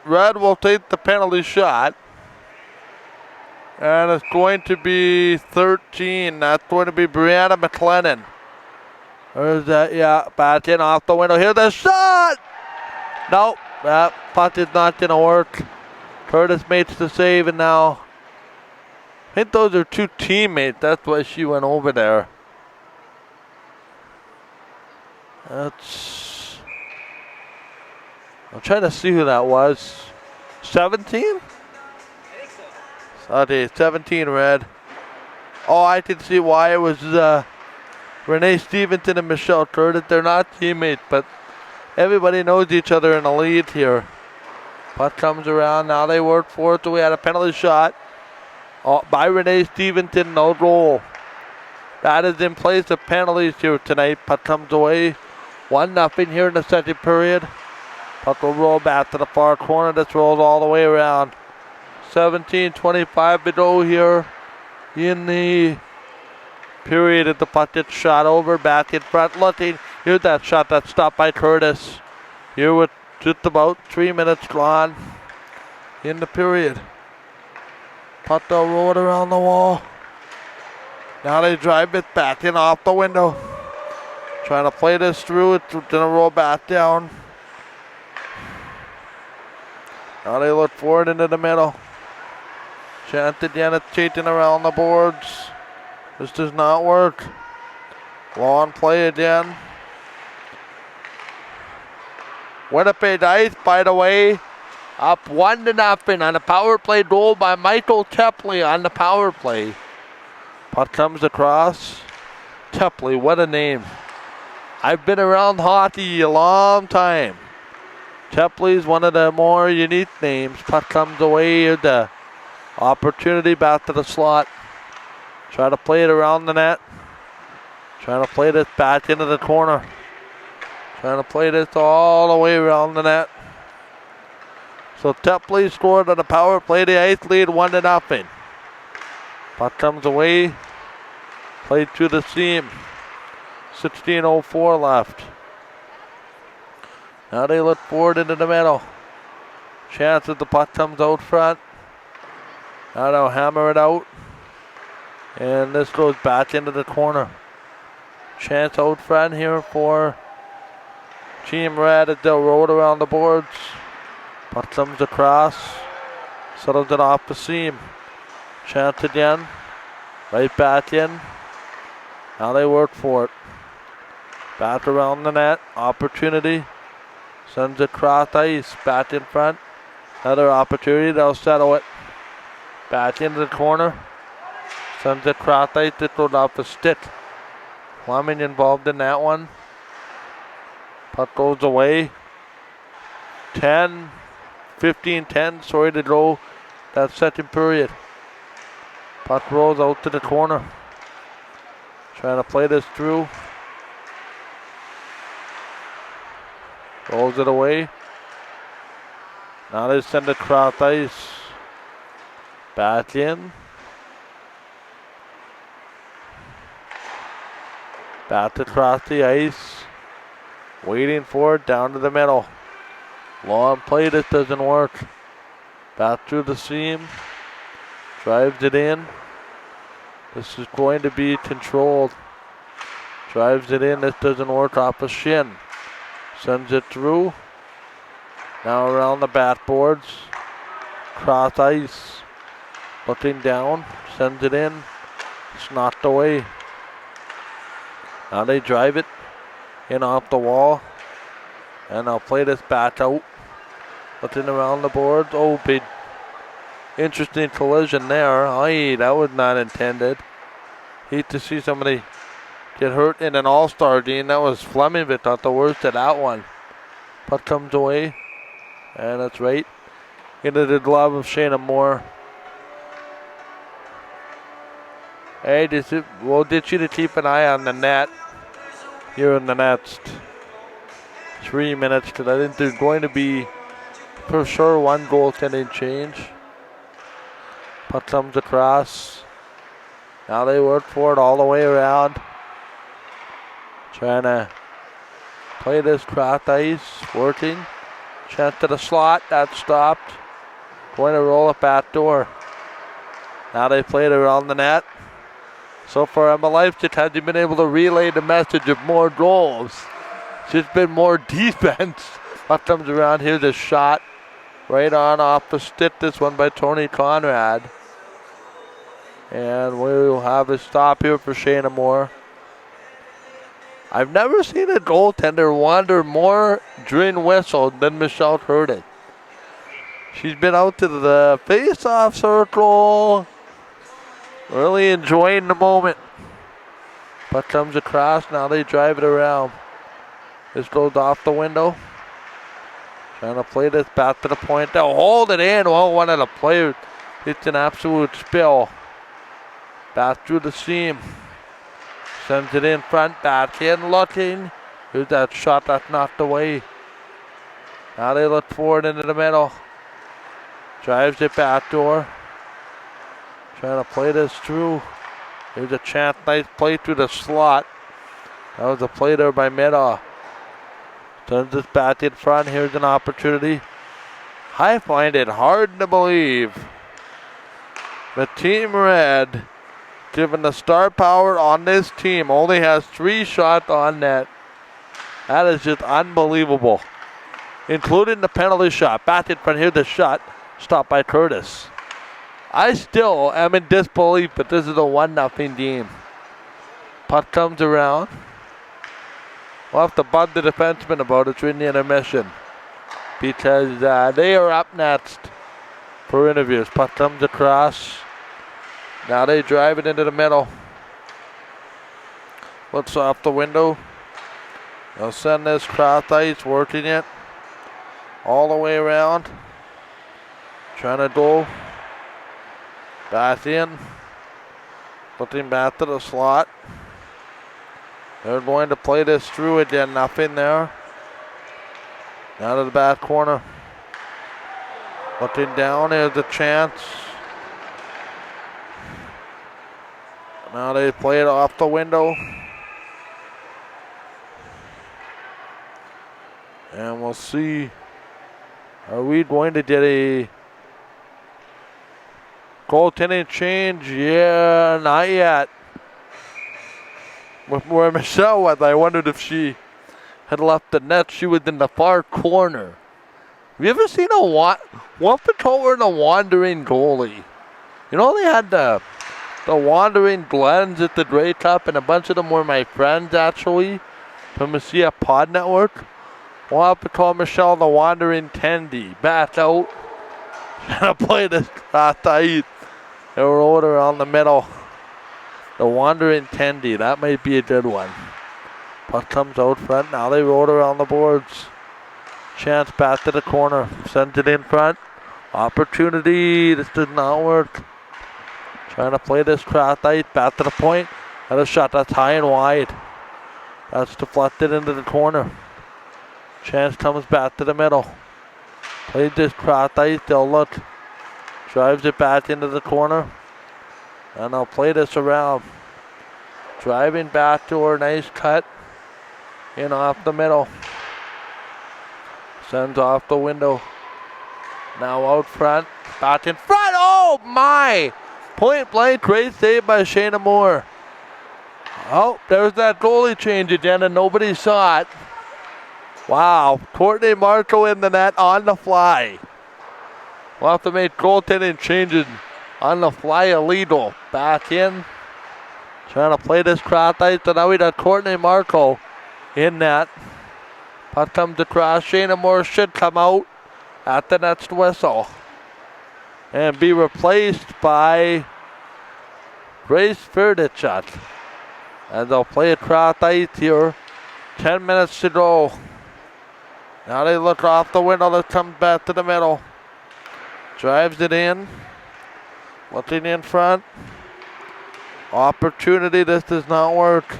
Red will take the penalty shot. And it's going to be 13. That's going to be Brianna McLennan. Or is that? Yeah, back in off the window. Here's the shot! Nope, that puck is not going to work. Curtis makes the save, and now I think those are two teammates. That's why she went over there. I'm trying to see who that was. 17? Okay, 17 red. Oh, I can see why it was Renee Stevenson and Michelle Curtis. They're not teammates, but everybody knows each other in the lead here. Puck comes around. Now they work for it. So we had a penalty shot by Renee Stevenson. No goal. That is in place of penalties here tonight. Puck comes away. 1-0 here in the second period. Puck will roll back to the far corner. This rolls all the way around. 17:25 to go here in the period. At the puck gets shot over, back in front, looking. Here's that shot that's stopped by Curtis. Here with just about 3 minutes gone in the period. Puck will roll it around the wall. Now they drive it back in off the window. Trying to play this through. It's gonna roll back down. Now they look forward into the middle. Chance again at chasing around the boards. This does not work. Long play again. Winnipeg Ice, by the way, up 1-0 on a power play goal by Michael Tepley on the power play. Puck comes across. Tepley, what a name. I've been around hockey a long time. Tepley's one of the more unique names. Puck comes away. The opportunity back to the slot. Try to play it around the net. Trying to play this back into the corner. Trying to play this all the way around the net. So Tepley scored on the power play. The Ice lead 1-0. Puck comes away. Played to the seam. 16:04 left. Now they look forward into the middle. Chance that the puck comes out front. Now they'll hammer it out. And this goes back into the corner. Chance out front here for Team Red as they'll roll it around the boards. Puck comes across. Settles it off the seam. Chance again. Right back in. Now they work for it. Back around the net. Opportunity. Sends it cross ice. Back in front. Another opportunity. They'll settle it. Back into the corner. Sends it cross ice. It goes off the stick. Fleming involved in that one. Puck goes away. 15-10. Sorry to go. That second period. Puck rolls out to the corner. Trying to play this through. Rolls it away. Now they send it cross ice. Back in. Back across the ice. Waiting for it down to the middle. Long play, this doesn't work. Back through the seam. Drives it in. This is going to be controlled. Drives it in, this doesn't work off a shin. Sends it through. Now around the backboards. Cross ice. Looking down, sends it in. It's knocked away. Now they drive it in off the wall. And I'll play this back out. Looking around the boards. Oh, big interesting collision there. Aye, that was not intended. Hate to see somebody get hurt in an all-star game. That was Fleming, but not the worst of that one. Puck comes away. And that's right into the glove of Shayna Moore. Hey, we'll get you to keep an eye on the net here in the next 3 minutes, because I think there's going to be for sure one goaltending change. Puck comes across. Now they work for it all the way around. Trying to play this cross ice. Working. Chance to the slot. That stopped. Going to roll it back door. Now they play it around the net. So far, Emma Leipzig hasn't been able to relay the message of more goals. It's just been more defense. Puck comes around. Here's a shot. Right on off the stick. This one by Tony Conrad. And we'll have a stop here for Shayna Moore. I've never seen a goaltender wander more during whistle than Michelle Curtin. She's been out to the face-off circle. Really enjoying the moment. Puck comes across. Now they drive it around. This goes off the window. Trying to play this back to the point. They'll hold it in. Well, one of the players. It's an absolute spill. Back through the seam. Sends it in front. Back in looking. Here's that shot that's knocked away. Now they look forward into the middle. Drives it back door. Trying to play this through. Here's a chance. Nice play through the slot. That was a play there by Meadow. Sends this back in front. Here's an opportunity. I find it hard to believe the Team Red, given the star power on this team, only has 3 shots on net. That is just unbelievable. Including the penalty shot. Back in front. Here's the shot. Stopped by Curtis. I still am in disbelief, but this is a 1-0 game. Puck comes around. We'll have to bug the defenseman about it during the intermission, because they are up next for interviews. Puck comes across. Now they drive it into the middle. Looks off the window. They'll send this cross ice, working it all the way around. Trying to go back in. Looking back to the slot. They're going to play this through again. Nothing there. Now to the back corner. Looking down. Here's a chance. Now they play it off the window. And we'll see. Are we going to get a goaltending change? Yeah, not yet. Where Michelle was, I wondered if she had left the net. She was in the far corner. Have you ever seen one patrol and a wandering goalie? You know, they had the wandering Glens at the Grey Cup, and a bunch of them were my friends, actually, from the CF Pod Network. We'll have to call Michelle the wandering Tendy. Back out. Trying to play this cross ice. They roll it around the middle. The wandering Tendy. That might be a good one. Puck comes out front. Now they roll it around the boards. Chance back to the corner. Sends it in front. Opportunity. This did not work. Trying to play this cross ice. Back to the point. And a shot that's high and wide. That's deflected into the corner. Chance comes back to the middle. Plays this cross ice. They'll look. Drives it back into the corner. And they'll play this around. Driving back to her, nice cut. In off the middle. Sends off the window. Now out front, back in front. Oh my! Point blank, great save by Shayna Moore. Oh, there's that goalie change again and nobody saw it. Wow, Courtney Marco in the net on the fly. We'll have to make goaltending changes on the fly illegal. Back in, trying to play this cross ice, so now we got Courtney Marco in net. Puck comes across, Shayna Moore should come out at the next whistle and be replaced by Grace Ferdichat. And they'll play across ice here. 10 minutes to go. Now they look off the window, that comes back to the middle. Drives it in. Looking in front. Opportunity, this does not work.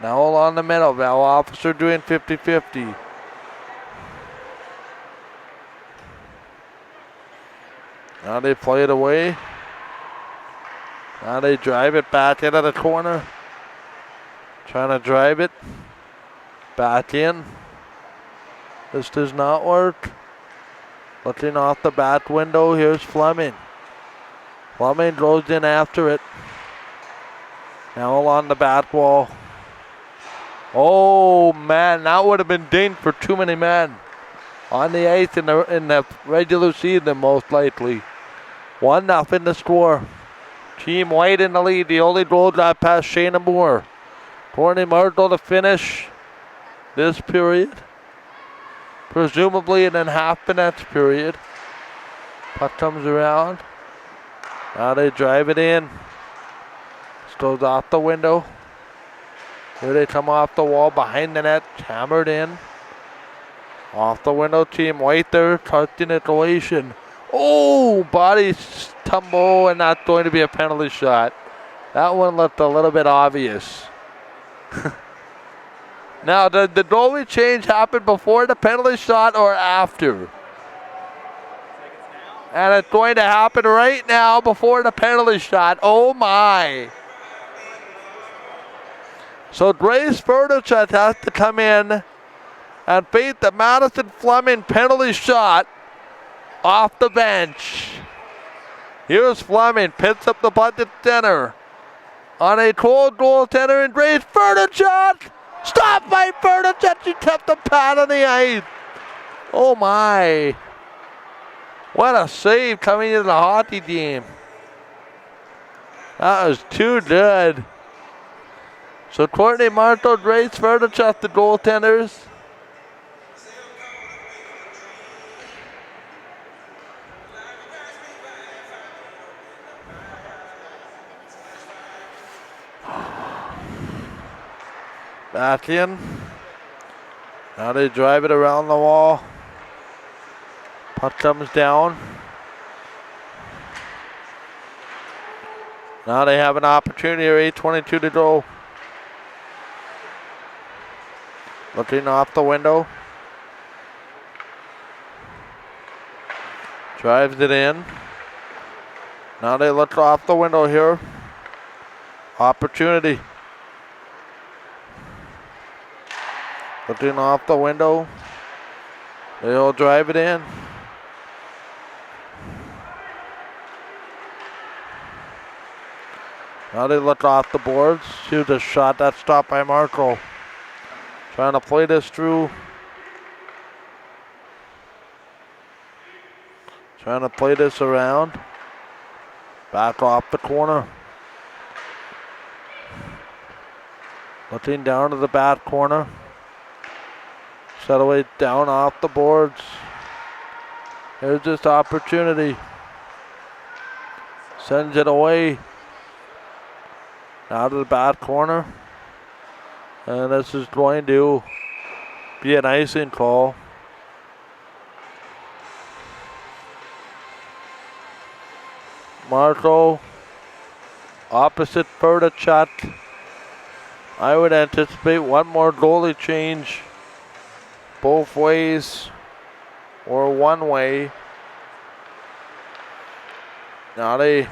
Now along the middle, Val Officer doing 50-50. Now they play it away. Now they drive it back into the corner. Trying to drive it back in. This does not work. Looking off the back window, here's Fleming. Fleming goes in after it. Now along the back wall. Oh man, that would have been dinged for too many men. On the ice in the regular season, most likely. 1-0 the score. Team White in the lead. The only goal got past Shayna Moore. Courtney Marco to finish this period. Presumably in a half the next period. Puck comes around. Now they drive it in. This goes off the window. Here they come off the wall behind the net. Hammered in. Off the window, Team White there. Touching it Galatian. Oh, body tumble, and that's going to be a penalty shot. That one looked a little bit obvious. Now, did the goalie change happen before the penalty shot or after? And it's going to happen right now before the penalty shot. Oh my. So Grace Ferdichat has to come in and beat the Madison Fleming penalty shot off the bench. Here's Fleming, picks up the puck at center. On a cold goaltender and Grace Ferdichat. Stopped by Ferdichat. She kept the pad on the ice. Oh my. What a save coming into the hockey game. That was too good. So Courtney Marco, Grace Ferdichat, the goaltenders. Back in. Now they drive it around the wall. Puck comes down. Now they have an opportunity here, 8:22 to go. Looking off the window. Drives it in. Now they look off the window here. Opportunity. Looking off the window. They'll drive it in. Now they look off the boards. Shoot a shot that's stopped by Marco. Trying to play this through. Trying to play this around. Back off the corner. Looking down to the back corner. Settle it down off the boards. Here's this opportunity. Sends it away. Now to the back corner. And this is going to be an icing call. Marco, opposite Ferdichat. I would anticipate one more goalie change. Both ways or one way. Now they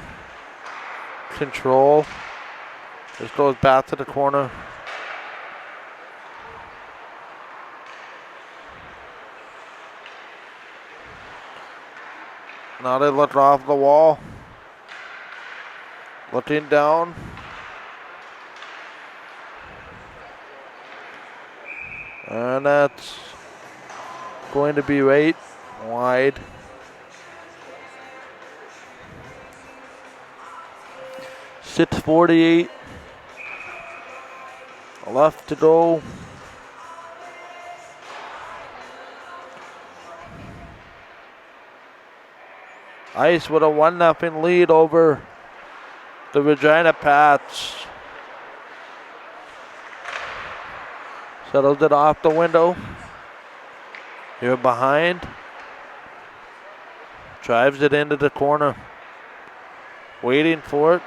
control. This goes back to the corner. Now they look off the wall. Looking down. And that's going to be right wide. .648 left to go. Ice with a 1-0 lead over the Regina Pats. Settles it off the window. Here behind. Drives it into the corner. Waiting for it.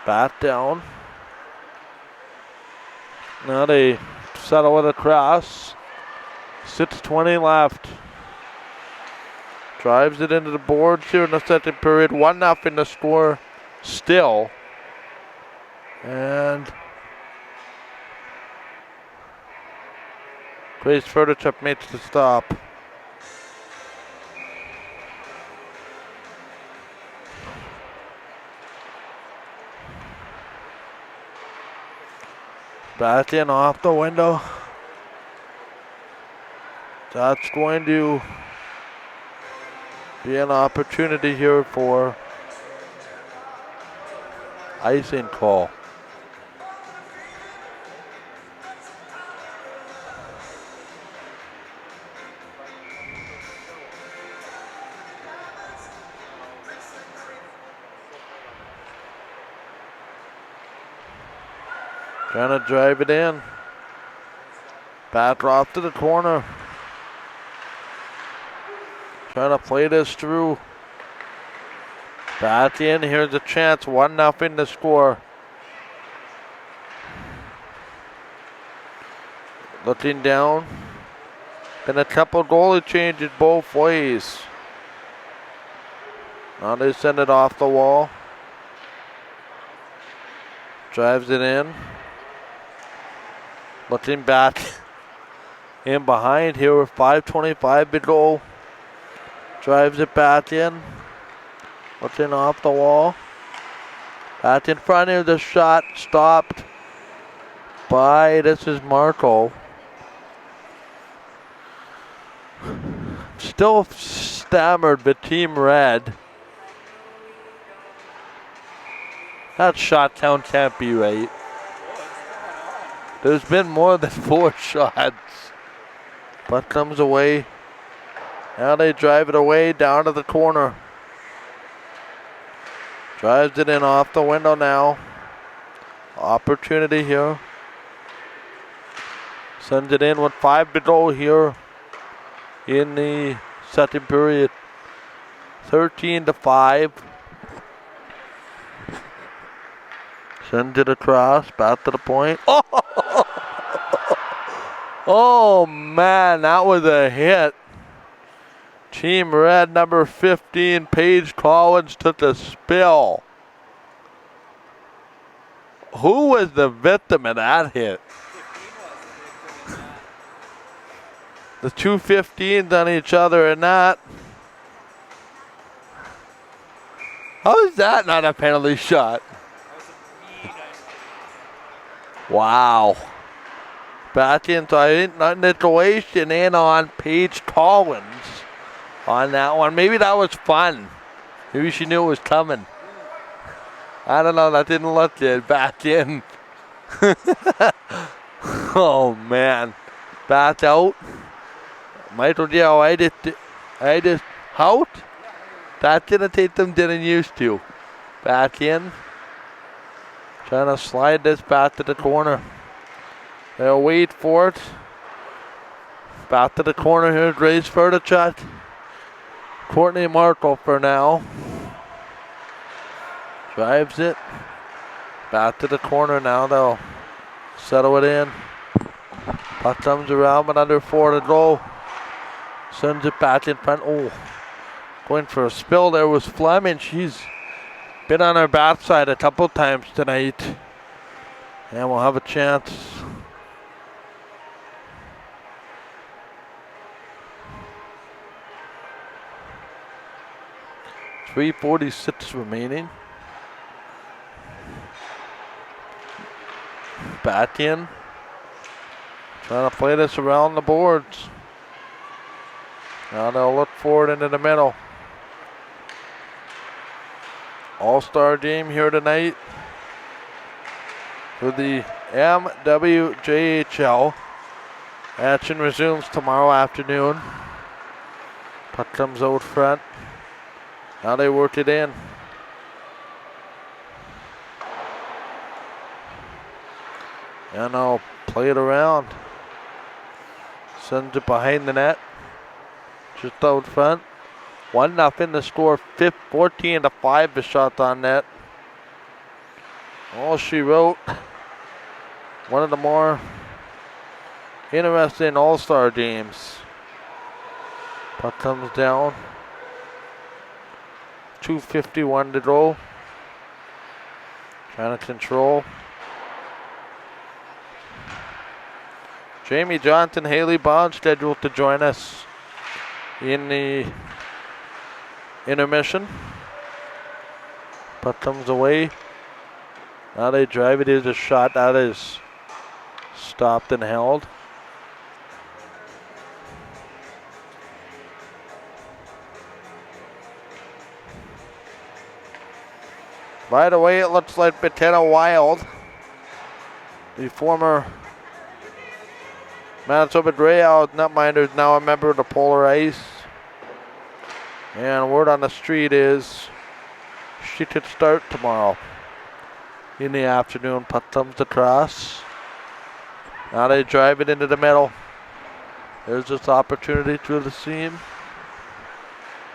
Bat down. Now they settle with a cross. 6:20 left. Drives it into the boards here in the second period. 1-0 the score still. And Grace Furtichuk makes the stop. Back in off the window. That's going to be an opportunity here for icing call. Trying to drive it in. Back off to the corner. Trying to play this through. Back in. Here's a chance. 1-0 to score. Looking down. Been a couple goalie changes both ways. Now they send it off the wall. Drives it in. Looking back in behind here with 5:25 to go. Drives it back in. Looking off the wall. Back in front here, the shot stopped by, this is Marco. Still stammered, but Team Red. That shot count can't be right. There's been more than 4 shots. Puck comes away. Now they drive it away down to the corner. Drives it in off the window now. Opportunity here. Sends it in with 5 to go here in the second period. 13-5. Sends it across, back to the point. Oh! Oh man, that was a hit. Team Red number 15, Paige Collins, took a spill. Who was the victim of that hit? The two 15s on each other and that. How is that not a penalty shot? Wow. Back into manipulation in on Paige Collins on that one. Maybe that was fun. Maybe she knew it was coming. I don't know, that didn't look good. Back in. Oh man. Back out. Michael Diao, I just out. That didn't take them, didn't used to. Back in. Trying to slide this back to the corner. They'll wait for it. Back to the corner here, Grace Furtichuk. Courtney Markle for now. Drives it. Back to the corner now, they'll settle it in. Puck comes around, but under 4 to go. Sends it back in front. Oh, going for a spill there was Fleming. She's been on our bat side a couple times tonight. And we'll have a chance. .346 remaining. Back in. Trying to play this around the boards. Now they'll look forward into the middle. All-Star game here tonight for the MWJHL. Action resumes tomorrow afternoon. Puck comes out front. Now they work it in. And I'll play it around. Sends it behind the net. Just out front. 1-0 to score. 14-5 the shot on net. All she wrote. One of the more interesting All-Star games. Puck comes down. 2:51 to go. Trying to control. Jamie Johnson, Haley Bond scheduled to join us in the intermission. Puck comes away. Now they drive it. Is a shot that is stopped and held. By the way, it looks like Batena Wild, the former Manitoba Greyhound netminder, is now a member of the Polar Ice. And word on the street is she could start tomorrow in the afternoon. Puck comes across. Now they drive it into the middle. There's this opportunity through the seam.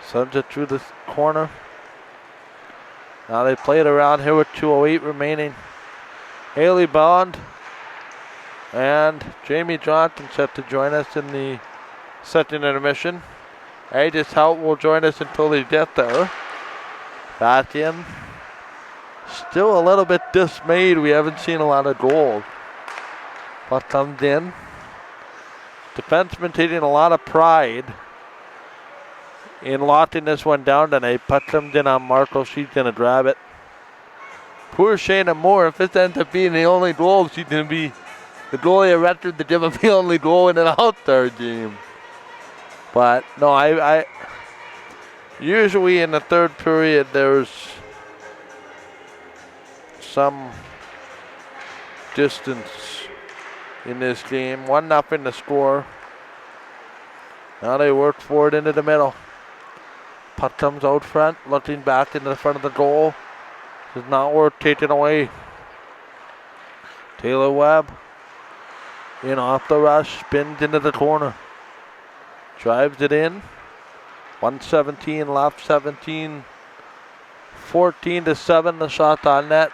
Sends it through the corner. Now they play it around here with 2:08 remaining. Haley Bond and Jamie Johnson set to join us in the second intermission. Aegis Hout will join us until they get there. Back in. Still a little bit dismayed. We haven't seen a lot of goals. Puck comes in. Defenseman taking a lot of pride in locking this one down tonight. Puck comes in on Marco. She's going to grab it. Poor Shayna Moore. If this ends up being the only goal, she's going to be the goalie of record to give him the only goal in an All-Star game. But no, I usually in the third period there's some distance in this game. 1-0 to score. Now they work forward into the middle. Puck comes out front, looking back into the front of the goal. Does not work, taken away. Taylor Webb in off the rush, spins into the corner. Drives it in. 1:17 left, 14-7 the shot on net.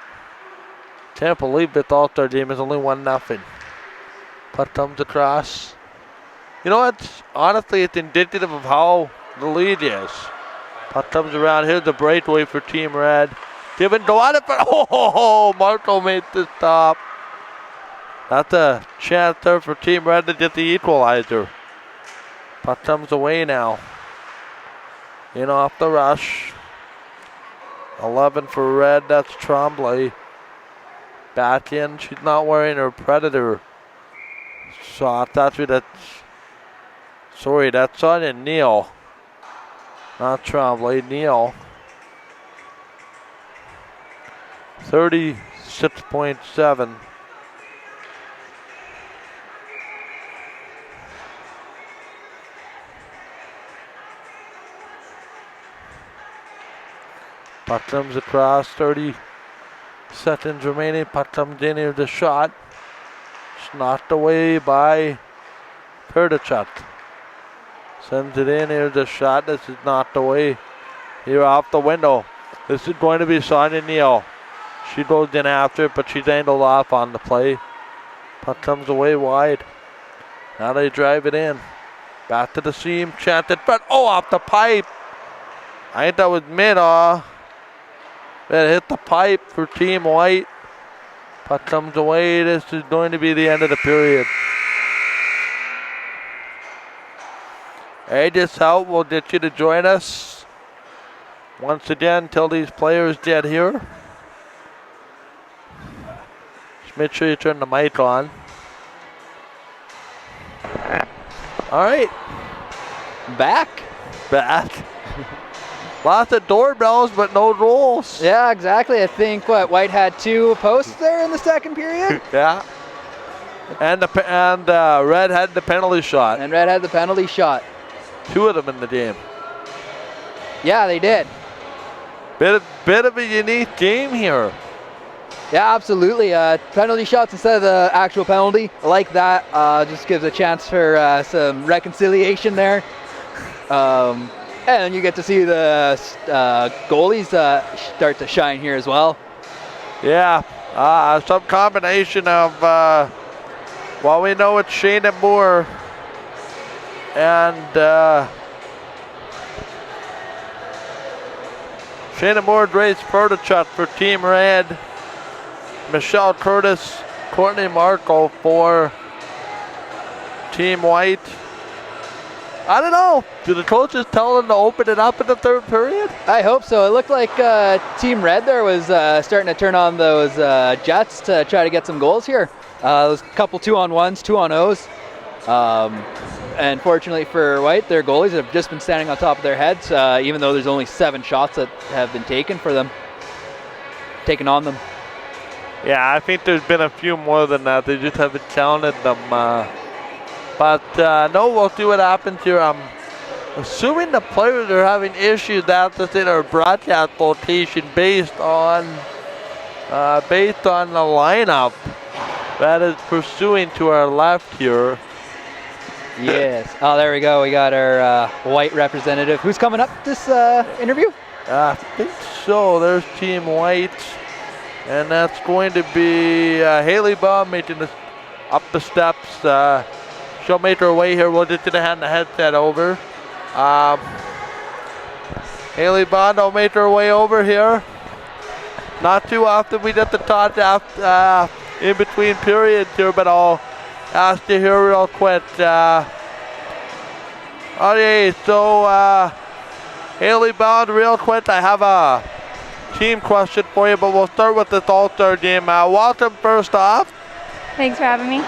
Can't believe this All-Star game is only 1-0. Puck comes across. You know what? Honestly, it's indicative of how the lead is. Puck comes around. Here's the breakaway for Team Red. Give it, go on it, but Marco made the stop. That's a chance there for Team Red to get the equalizer. Puck comes away now. In off the rush. 11 for Red, that's Tremblay. Back in, she's not wearing her Predator sock. That's Sonia Neal. Not Tremblay, Neal. 36.7. Puck comes across, 30 seconds remaining. Puck comes in, here's the shot. It's knocked away by Perdachuk. Sends it in, here's the shot. This is knocked away here off the window. This is going to be Sonia Neal. She goes in after it, but she's angled off on the play. Puck comes away wide. Now they drive it in. Back to the seam, chanted, but off the pipe. I think that was mid. It hit the pipe for Team White. Puck comes away. This is going to be the end of the period. Aegis Help will get you to join us once again till these players get here. Just make sure you turn the mic on. All right. Back. Lots of doorbells, but no goals. Yeah, exactly. I think White had 2 posts there in the second period. Yeah. And Red had the penalty shot. And Red had the penalty shot. 2 of them in the game. Yeah, they did. Bit of a unique game here. Yeah, absolutely. Penalty shots instead of the actual penalty. I like that. Just gives a chance for some reconciliation there. And you get to see the goalies start to shine here as well. Yeah, some combination of, well, we know it's Shayna Moore and Shayna Moore, Grace Furtichuk for Team Red, Michelle Curtis, Courtney Marco for Team White. I don't know. Do the coaches tell them to open it up in the third period? I hope so. It looked like Team Red there was starting to turn on those jets to try to get some goals here. Those couple 2-on-1s, 2-on-0s. And fortunately for White, their goalies have just been standing on top of their heads, even though there's only 7 shots that have been taken on them. Yeah, I think there's been a few more than that. They just haven't counted them. But no, we'll see what happens here. I'm assuming the players are having issues accessing our broadcast location based on the lineup that is pursuing to our left here. Yes. Oh, there we go. We got our White representative. Who's coming up this interview? I think so. There's Team White. And that's going to be Haley Baum making this up the steps. She'll make her way here. We'll just hand the headset over. Haley Bond will make her way over here. Not too often we get the talk in between periods here, but I'll ask you here real quick. Okay, so Haley Bond, real quick, I have a team question for you, but we'll start with this All-Star game. Welcome first off. Thanks for having me.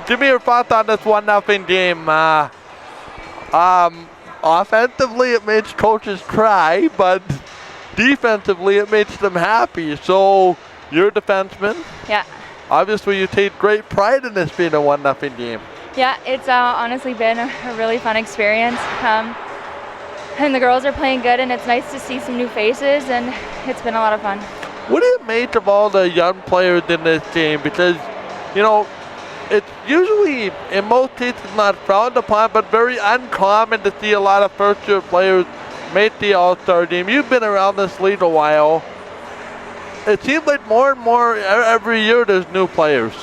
Give me your thoughts on this 1-0 game. Offensively, it makes coaches cry, but defensively, it makes them happy. So, you're a defenseman. Yeah. Obviously, you take great pride in this being a 1-0 game. Yeah, it's honestly been a really fun experience. And the girls are playing good, and it's nice to see some new faces, and it's been a lot of fun. What do you make of all the young players in this game? Because, you know, it's usually, in most cases, not frowned upon, but very uncommon to see a lot of first-year players make the All-Star game. You've been around this league a while. It seems like more and more every year there's new players.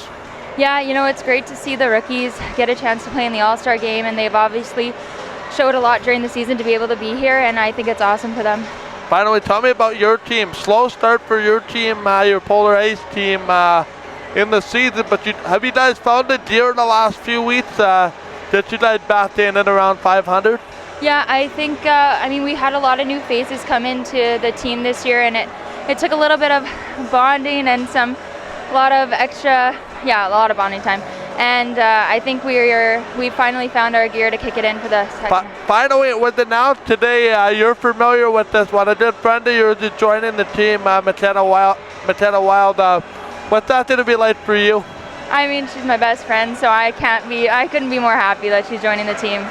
Yeah, you know, it's great to see the rookies get a chance to play in the All Star game, and they've obviously showed a lot during the season to be able to be here, and I think it's awesome for them. Finally, tell me about your team. Slow start for your team, your Polar Ice team in the season, but have you guys found it during the last few weeks that you guys backed in at around 500? Yeah, I think, I mean, we had a lot of new faces come into the team this year, and it took a little bit of bonding and a lot of bonding time. And I think we finally found our gear to kick it in for the second. Finally, it was announced today. You're familiar with this one. A good friend of yours is joining the team, McKenna Wild. What's that going to be like for you? I mean, she's my best friend, so I couldn't be more happy that she's joining the team.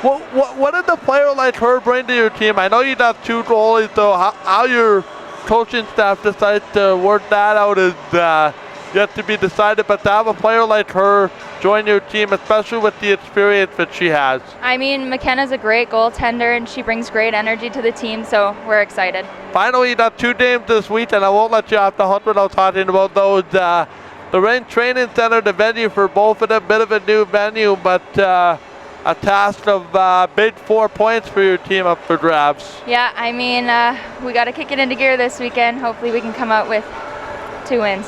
What did a player like her bring to your team? I know you got 2 goalies, so how your coaching staff decides to work that out is yet to be decided, but to have a player like her join your team, especially with the experience that she has. I mean, McKenna's a great goaltender, and she brings great energy to the team, so we're excited. Finally, you got 2 games this week, and I won't let you off the hook without talking about those. The Rain Training Center, the venue for both of them, bit of a new venue, but a task of big 4 points for your team up for grabs. Yeah, I mean, we got to kick it into gear this weekend. Hopefully we can come out with 2 wins.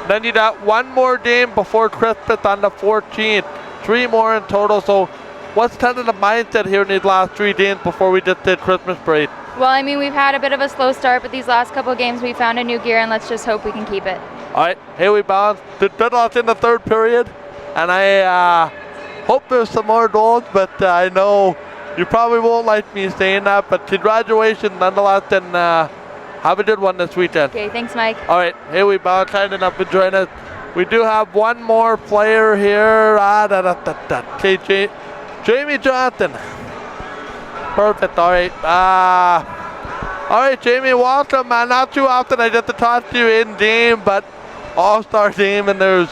Then you got one more game before Christmas on the 14th. 3 more in total. So what's kind of the mindset here in these last 3 games before we just did Christmas break? Well, I mean, we've had a bit of a slow start, but these last couple of games we found a new gear, and let's just hope we can keep it. All right, here we bounce. Did good loss in the 3rd period, and I hope there's some more goals, but I know you probably won't like me saying that, but congratulations nonetheless, and have a good one this weekend. Okay, thanks, Mike. All right, here we bounce, signing up and join us. We do have one more player here. Okay, Jamie Johnson. Perfect, all right. All right, Jamie, welcome. Not too often I get to talk to you in game, but All-Star Game, and there's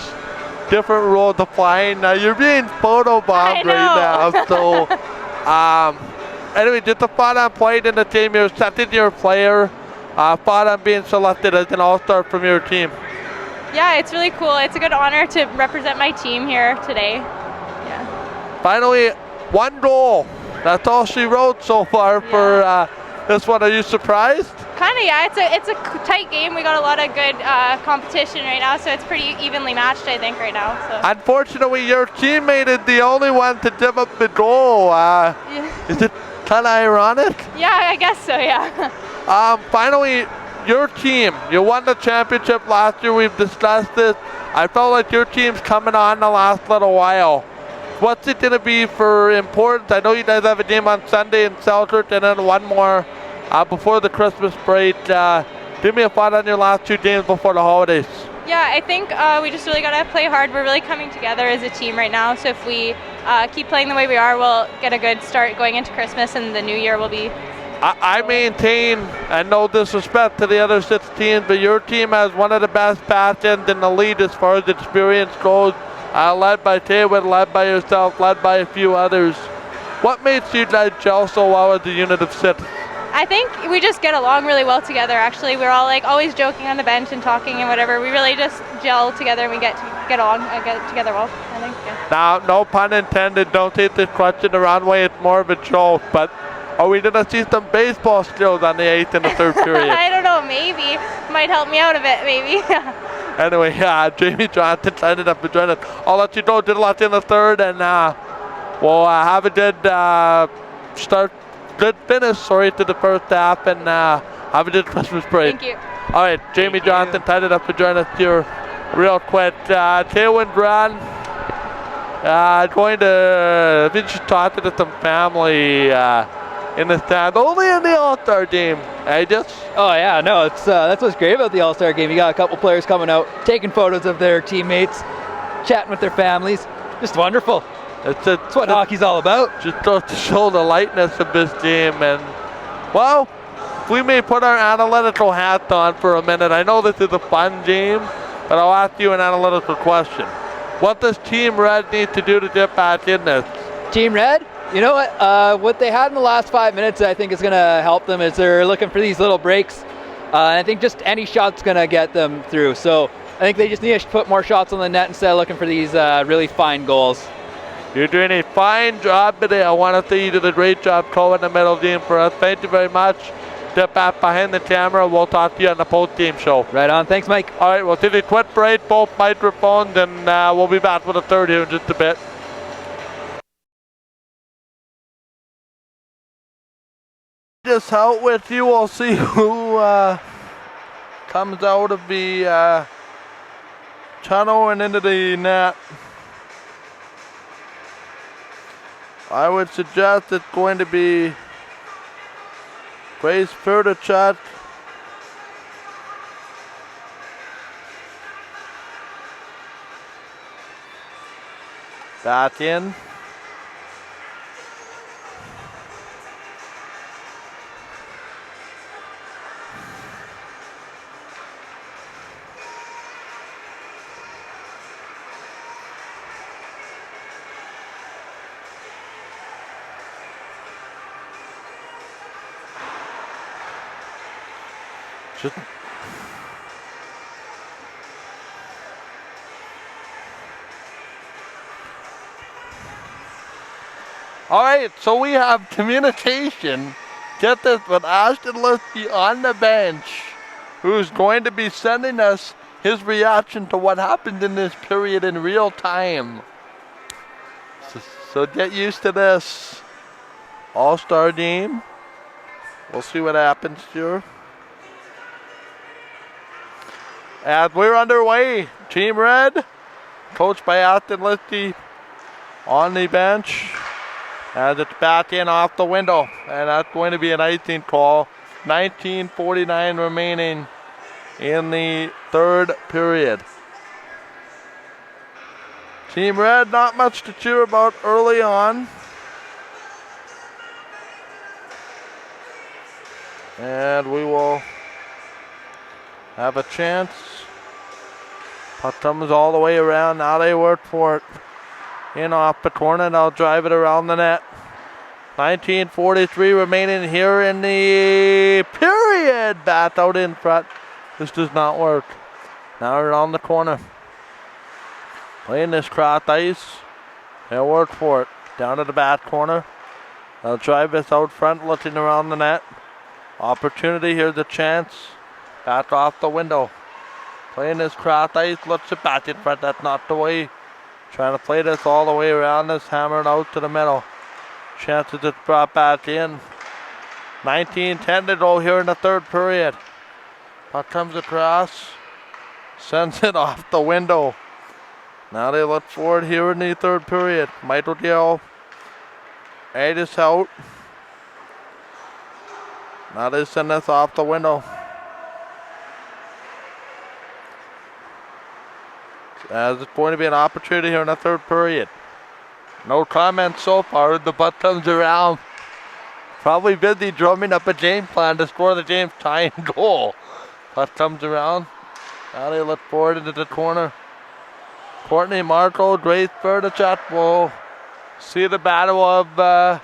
different rules applying. Now you're being photobombed right now, so anyway, just a thought on playing in the team. You're second-year player. Thought on being selected as an All-Star from your team. Yeah, it's really cool. It's a good honor to represent my team here today. Yeah. Finally, 1 goal. That's all she wrote so far for this one. Are you surprised? Kind of, yeah. It's a tight game. We got a lot of good competition right now, so it's pretty evenly matched, I think, right now. So. Unfortunately, your teammate is the only one to give up the goal. Is it kind of ironic? Yeah, I guess so, yeah. Finally, your team, you won the championship last year. We've discussed this. I felt like your team's coming on the last little while. What's it going to be for importance? I know you guys have a game on Sunday in Selkirk and then one more before the Christmas break. Give me a thought on your last 2 games before the holidays. Yeah, I think we just really got to play hard. We're really coming together as a team right now. So if we keep playing the way we are, we'll get a good start going into Christmas, and the new year will be... I maintain, and no disrespect to the other 6 teams, but your team has one of the best back ends in the league as far as experience goes. Led by Taylor, led by yourself, led by a few others. What makes you guys gel so well as a unit of 6? I think we just get along really well together, actually. We're all like always joking on the bench and talking and whatever. We really just gel together and we get along and get together well, I think. Yeah. Now, no pun intended, don't take this question the wrong way, it's more of a joke, but are we going to see some baseball skills on the 8th and the 3rd period? I don't know, maybe. Might help me out a bit, maybe. Anyway, Jamie Johnson ended up joining us. I'll let you know, did a lot in the 3rd, and we'll have a good good finish, to the first half, and have a good Christmas break. Thank you. All right, Jamie Johnson ended up to join us here real quick. Tailwind Brand, going to, I think she's talking to some family in the stand, only in the All-Star Game. Oh yeah, no, it's that's what's great about the All-Star Game. You got a couple players coming out, taking photos of their teammates, chatting with their families. Just wonderful. It's what hockey's all about. Just to show the lightness of this game. And, well, we may put our analytical hat on for a minute. I know this is a fun game, but I'll ask you an analytical question. What does Team Red need to do to get back in this? Team Red? You know what they had in the last 5 minutes I think is going to help them is they're looking for these little breaks. And I think just any shot's going to get them through. So I think they just need to put more shots on the net instead of looking for these really fine goals. You're doing a fine job today. I want to say you did a great job calling the middle game for us. Thank you very much. Step back behind the camera. We'll talk to you on the post-game show. Right on. Thanks, Mike. All right, we'll take a quick break, both microphones, and we'll be back with a 3rd here in just a bit. Just out with you. We'll see who comes out of the tunnel and into the net. I would suggest it's going to be Grace Ferdichat. Back in. All right, so we have communication. Get this, with Ashton Liskey on the bench, who's going to be sending us his reaction to what happened in this period in real time. So get used to this. All-Star Game. We'll see what happens here. As we're underway, Team Red, coached by Ashton Liskey, on the bench. As it's back in off the window, and that's going to be an icing call. 19:49 remaining in the third period. Team Red, not much to cheer about early on. And we will have a chance. Puck comes all the way around. Now they work for it. In off the corner, and I'll drive it around the net. 19:43 remaining here in the period. Bat out in front. This does not work. Now around the corner. Playing this cross ice. They'll work for it. Down to the back corner. They'll drive this out front, looking around the net. Opportunity, here's a chance. Back off the window. Playing this cross ice, looks it back in front. That's not the way. Trying to play this all the way around this, hammering out to the middle. Chances it's brought back in. 19:10 to go here in the third period. Puck comes across. Sends it off the window. Now they look forward here in the third period. Michael Gill. Aegis out. Now they send this off the window. As it's going to be an opportunity here in the third period. No comments so far. The puck comes around. Probably busy drumming up a game plan to score the James tying goal. Puck comes around. Now they look forward into the corner. Courtney Marco, great for the chat. We'll see the battle of the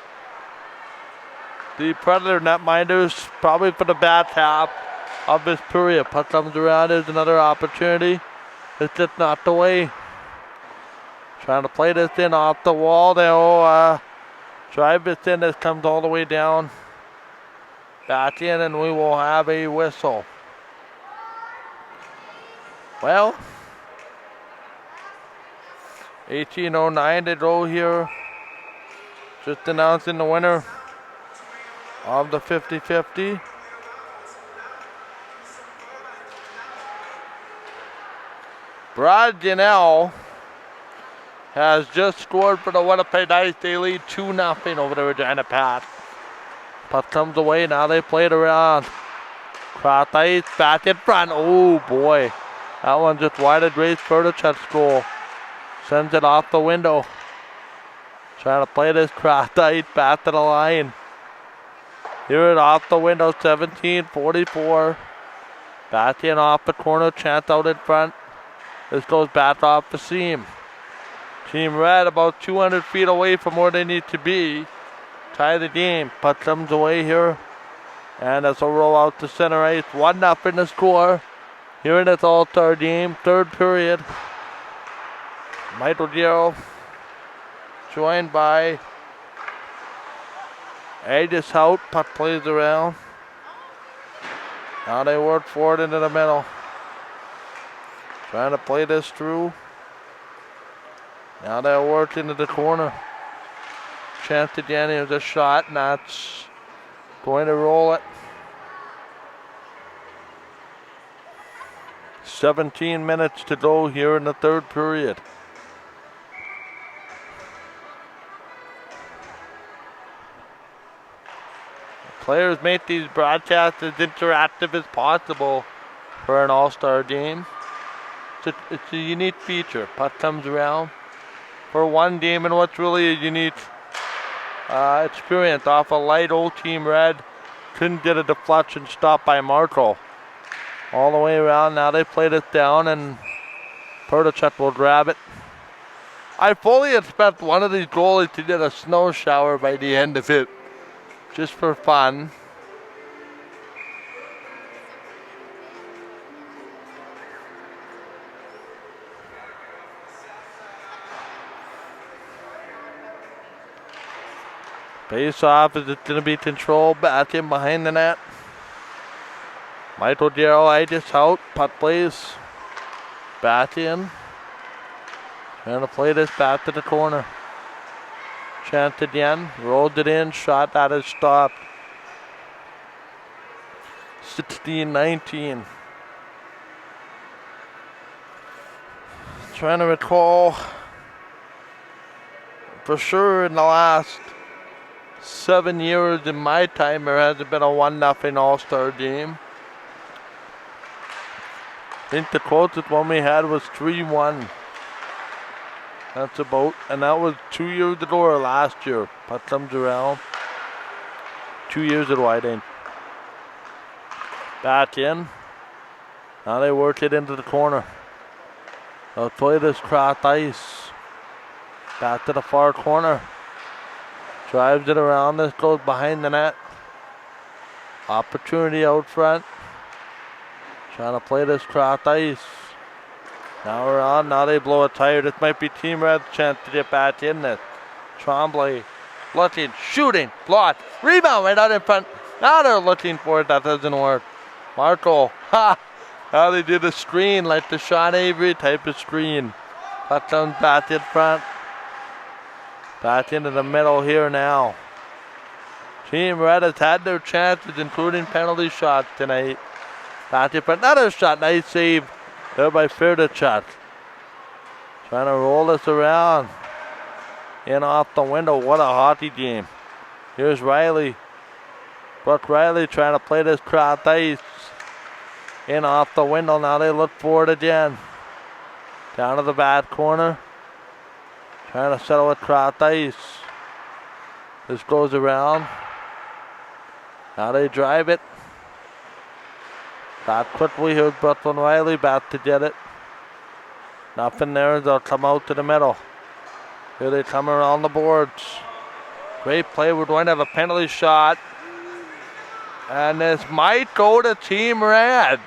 Predator netminders, probably for the back half of this period. Puck comes around. There's another opportunity. It's just not the way. Trying to play this in off the wall. They'll drive this in. This comes all the way down. Back in, and we will have a whistle. Well, 18:09 to go here. Just announcing the winner of the 50-50. Brad Janelle has just scored for the Winnipeg Ice. They lead 2-0 over the Regina Pats. Puck comes away. Now they play it around. Cross ice, back in front. Oh boy. That one just wide of Grace Furtichuk's goal. Sends it off the window. Trying to play this cross ice back to the line. Here it off the window. 17:44. Back in off the corner. Chance out in front. This goes back off the seam. Team Red about 200 feet away from where they need to be. Tie the game. Puck comes away here. And this will roll out to center ice. 1-0 the score. Here in this All-Star Game. Third period. Michael Gill joined by Aegis Hout. Puck plays around. Now they work forward into the middle. Trying to play this through. Now they'll work into the corner. Chance to Danny. There's a shot, and that's going to roll it. 17 minutes to go here in the third period. Players make these broadcasts as interactive as possible for an All-Star game. It's a unique feature. Puck comes around for one game, and what's really a unique experience off a light old Team Red. Couldn't get a deflection stop by Marco. All the way around. Now they played it down, and Pertichuk will grab it. I fully expect one of these goalies to get a snow shower by the end of it, just for fun. Face off, is it going to be controlled back in behind the net? Michael Darrell just out, putt plays back in. Trying to play this back to the corner. Chance again, rolled it in, shot that is stopped. 16-19. Trying to recall for sure in the last 7 years in my time there hasn't been a 1-0 All-Star game. I think the closest one we had was 3-1. That's about, and that was 2 years ago or last year. Putt comes around. 2 years ago, I think. Back in. Now they work it into the corner. They'll play this cross ice. Back to the far corner. Drives it around. This goes behind the net. Opportunity out front. Trying to play this cross ice. Now we're on. Now they blow a tire. This might be Team Red's chance to get back in this. Tremblay looking, shooting, blocked, rebound right out in front. Now they're looking for it. That doesn't work. Marco, ha! Now they did a screen like the Sean Avery type of screen. Puck comes back in front. Back into the middle here now. Team Red has had their chances, including penalty shots tonight. Back in front. Another shot. Nice save there by Fairderchuk. Trying to roll this around. In off the window. What a hockey game. Here's Riley. Brooke Riley trying to play this cross ice. In off the window. Now they look for it again. Down to the bad corner. Trying to settle it cross ice. This goes around. Now they drive it. Back quickly. Here's Brooklyn Riley back to get it. Nothing there. They'll come out to the middle. Here they come around the boards. Great play. We're going to have a penalty shot. And this might go to Team Red.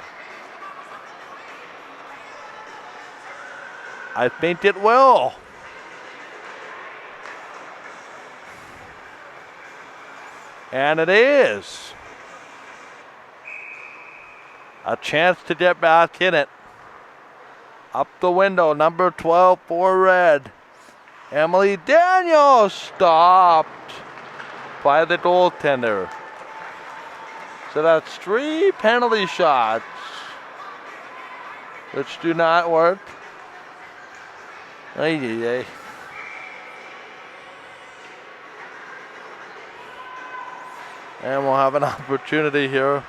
I think it will. And it is. A chance to get back in it. Up the window, number 12 for Red. Emily Daniels stopped by the goaltender. So that's 3 penalty shots, which do not work. Ay, ay, ay. And we'll have an opportunity here.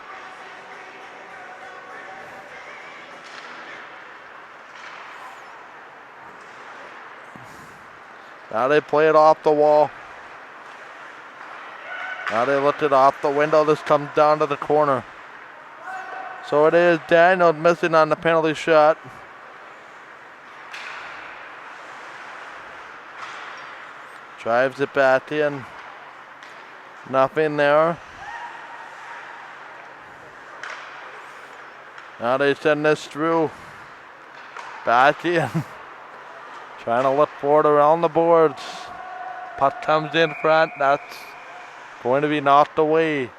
Now they play it off the wall. Now they look it off the window. This comes down to the corner. So it is Daniel missing on the penalty shot. Drives it back in. Nothing there. Now they send this through. Back in. Trying to look for it around the boards. Puck comes in front. That's going to be knocked away.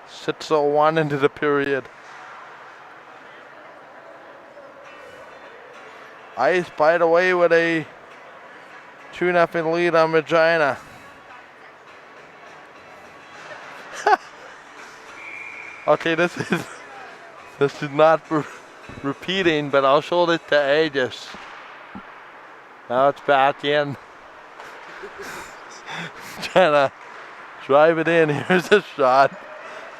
6:01 into the period. Ice, by the way, with a 2-0 lead on Regina. Okay, this is not for repeating, but I'll show this to Aegis. Now it's back in. Trying to drive it in. Here's a shot.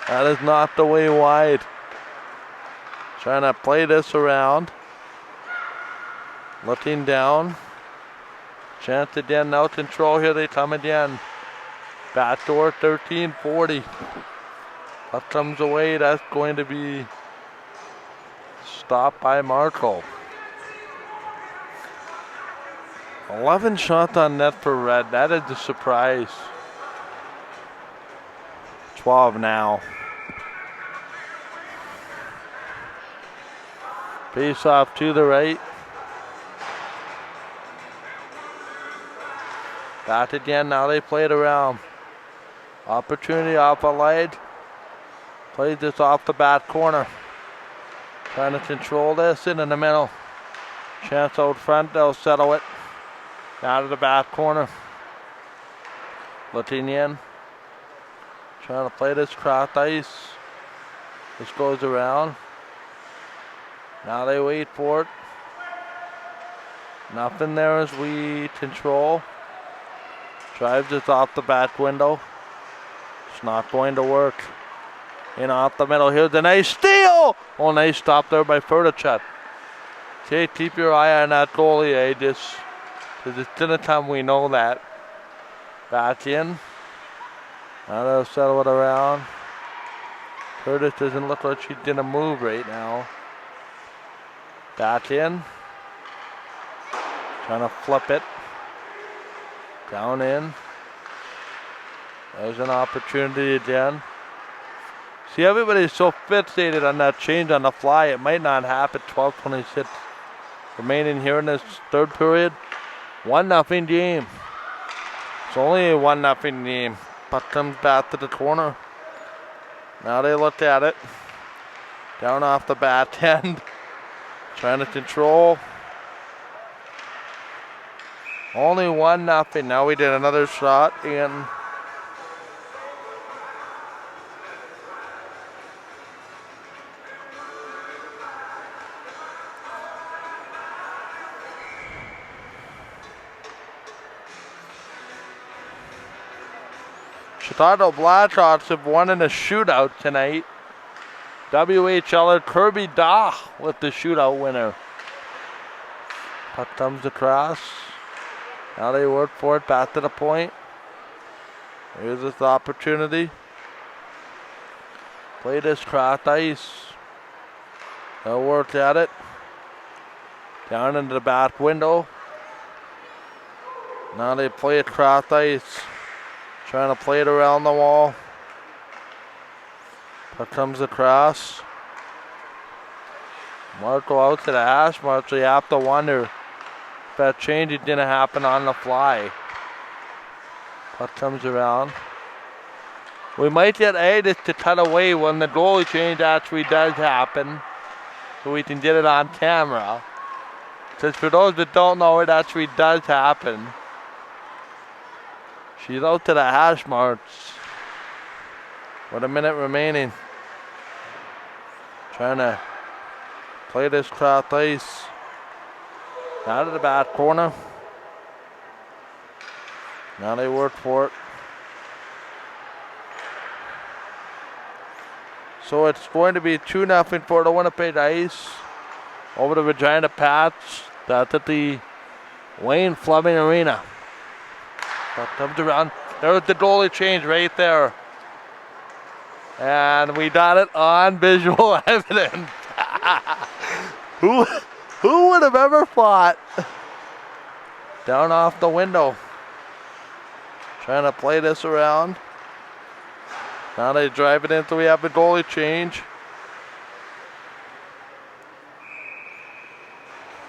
That is knocked away wide. Trying to play this around. Looking down. Chance again, now control. Here they come again. Backdoor 13-40. Puck comes away. That's going to be stopped by Marco. 11 shots on net for Red. That is a surprise. 12 now. Face off to the right. Back again. Now they play it around. Opportunity off a light. Plays this off the back corner. Trying to control this in the middle. Chance out front, they'll settle it. Out of the back corner. Looking in. Trying to play this cross ice. This goes around. Now they wait for it. Nothing there as we control. Drives this off the back window. It's not going to work. In off the middle. Here's a nice steal. Oh, nice stop there by Ferdichet. Okay, keep your eye on that goalie, just because it's dinner time, we know that. Back in. Now they'll settle it around. Curtis doesn't look like she's gonna move right now. Back in. Trying to flip it. Down in. There's an opportunity again. See, everybody's so fixated on that change on the fly. It might not happen. 12:26 remaining here in this third period. 1-0 game. It's only a 1-0 game. Puck comes back to the corner. Now they look at it. Down off the back end. Trying to control. Only 1-0. Now we did another shot and Chicago Blackhawks have won in a shootout tonight. WHLer Kirby Dahl with the shootout winner. Puck comes across. Now they work for it, back to the point. Here's this opportunity. Play this cross ice. They'll work at it. Down into the back window. Now they play it cross ice. Trying to play it around the wall. Puck comes across. Marco out to the hash mark, so you have to wonder if that change didn't happen on the fly. Puck comes around. We might get Aidis to cut away when the goalie change actually does happen, so we can get it on camera. Because for those that don't know, it actually does happen. She's out to the hash marks. With a minute remaining. Trying to play this cross ice. Out of the back corner. Now they work for it. So it's going to be 2-0 for the Winnipeg Ice. Over the Regina Pats. That's at the Wayne Fleming Arena. That comes around. There's the goalie change right there. And we got it on visual evidence. Who would have ever thought? Down off the window. Trying to play this around. Now they drive it in until we have the goalie change.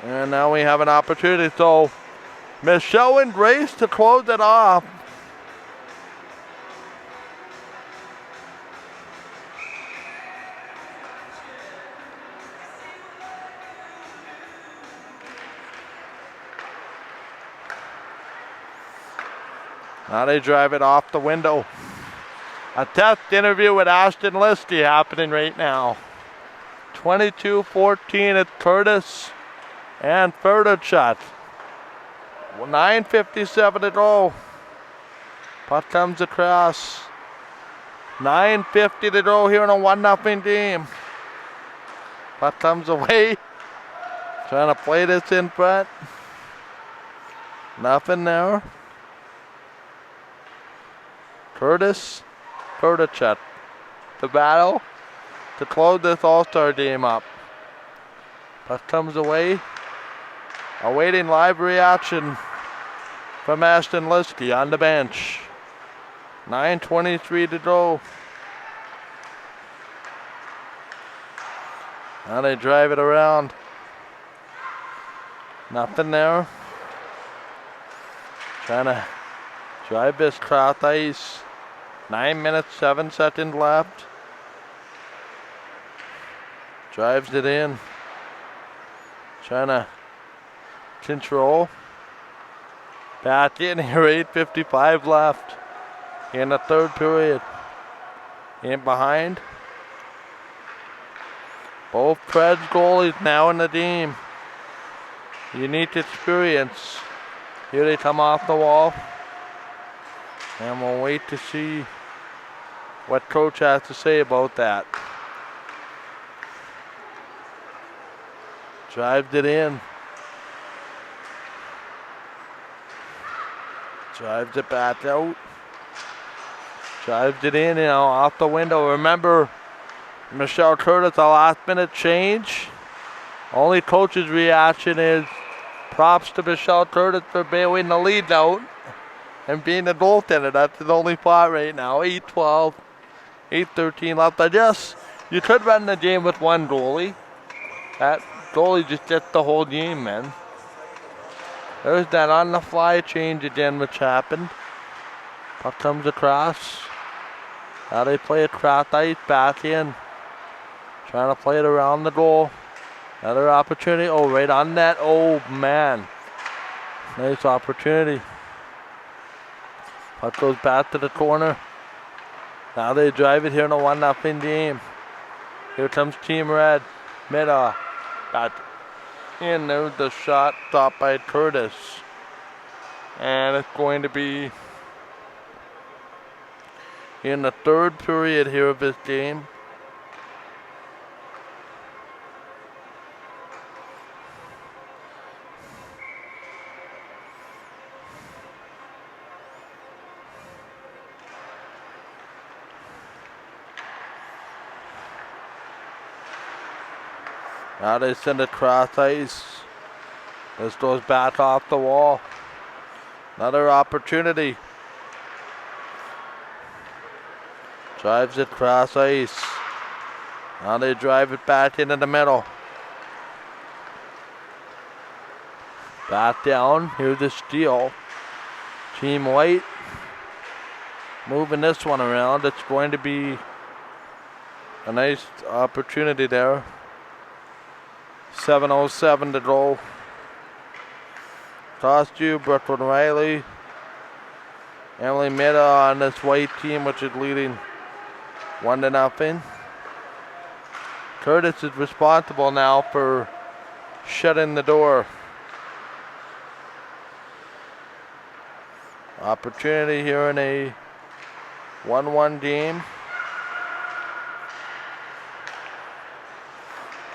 And now we have an opportunity. So Michelle and Grace to close it off. Now they drive it off the window. A test interview with Ashton Liskey happening right now. 22-14 at Curtis and Ferdichet. 9:57 to go. Puck comes across. 9:50 to go here in a 1-0 game. Puck comes away. Trying to play this in front. Nothing there. Curtis, Ferdichet. The battle to close this All-Star game up. Puck comes away. Awaiting live reaction from Ashton Liskey on the bench. 9:23 to go. Now they drive it around. Nothing there. Trying to drive this cross ice. 9 minutes, 7 seconds left. Drives it in. Trying to control. Back in here, 8:55 left in the third period. In behind. Both Preds goalies now in the game. Unique experience. Here they come off the wall. And we'll wait to see what coach has to say about that. Drives it in. Drives it back out. Drives it in, off the window. Remember, Michelle Curtis, a last minute change. Only coach's reaction is props to Michelle Curtis for bailing the lead out and being a goaltender. That's his only part right now. 8-12, 8-13 left. I guess you could run the game with one goalie. That goalie just gets the whole game, man. There's that on the fly change again, which happened. Puck comes across. Now they play it across ice, back in. Trying to play it around the goal. Another opportunity. Oh, right on net. Oh, man. Nice opportunity. Puck goes back to the corner. Now they drive it here in a 1-0 game. Here comes Team Red. Mid-off. Back in. There's the shot stopped by Curtis. And it's going to be in the third period here of this game. Now they send it cross ice. This goes back off the wall. Another opportunity. Drives it cross ice. Now they drive it back into the middle. Back down. Here's the steal. Team White moving this one around. It's going to be a nice opportunity there. 7:07 to go. Cost you, Brooklyn Riley, Emily Mita on this white team, which is leading 1-0. Curtis is responsible now for shutting the door. Opportunity here in a 1-1 game.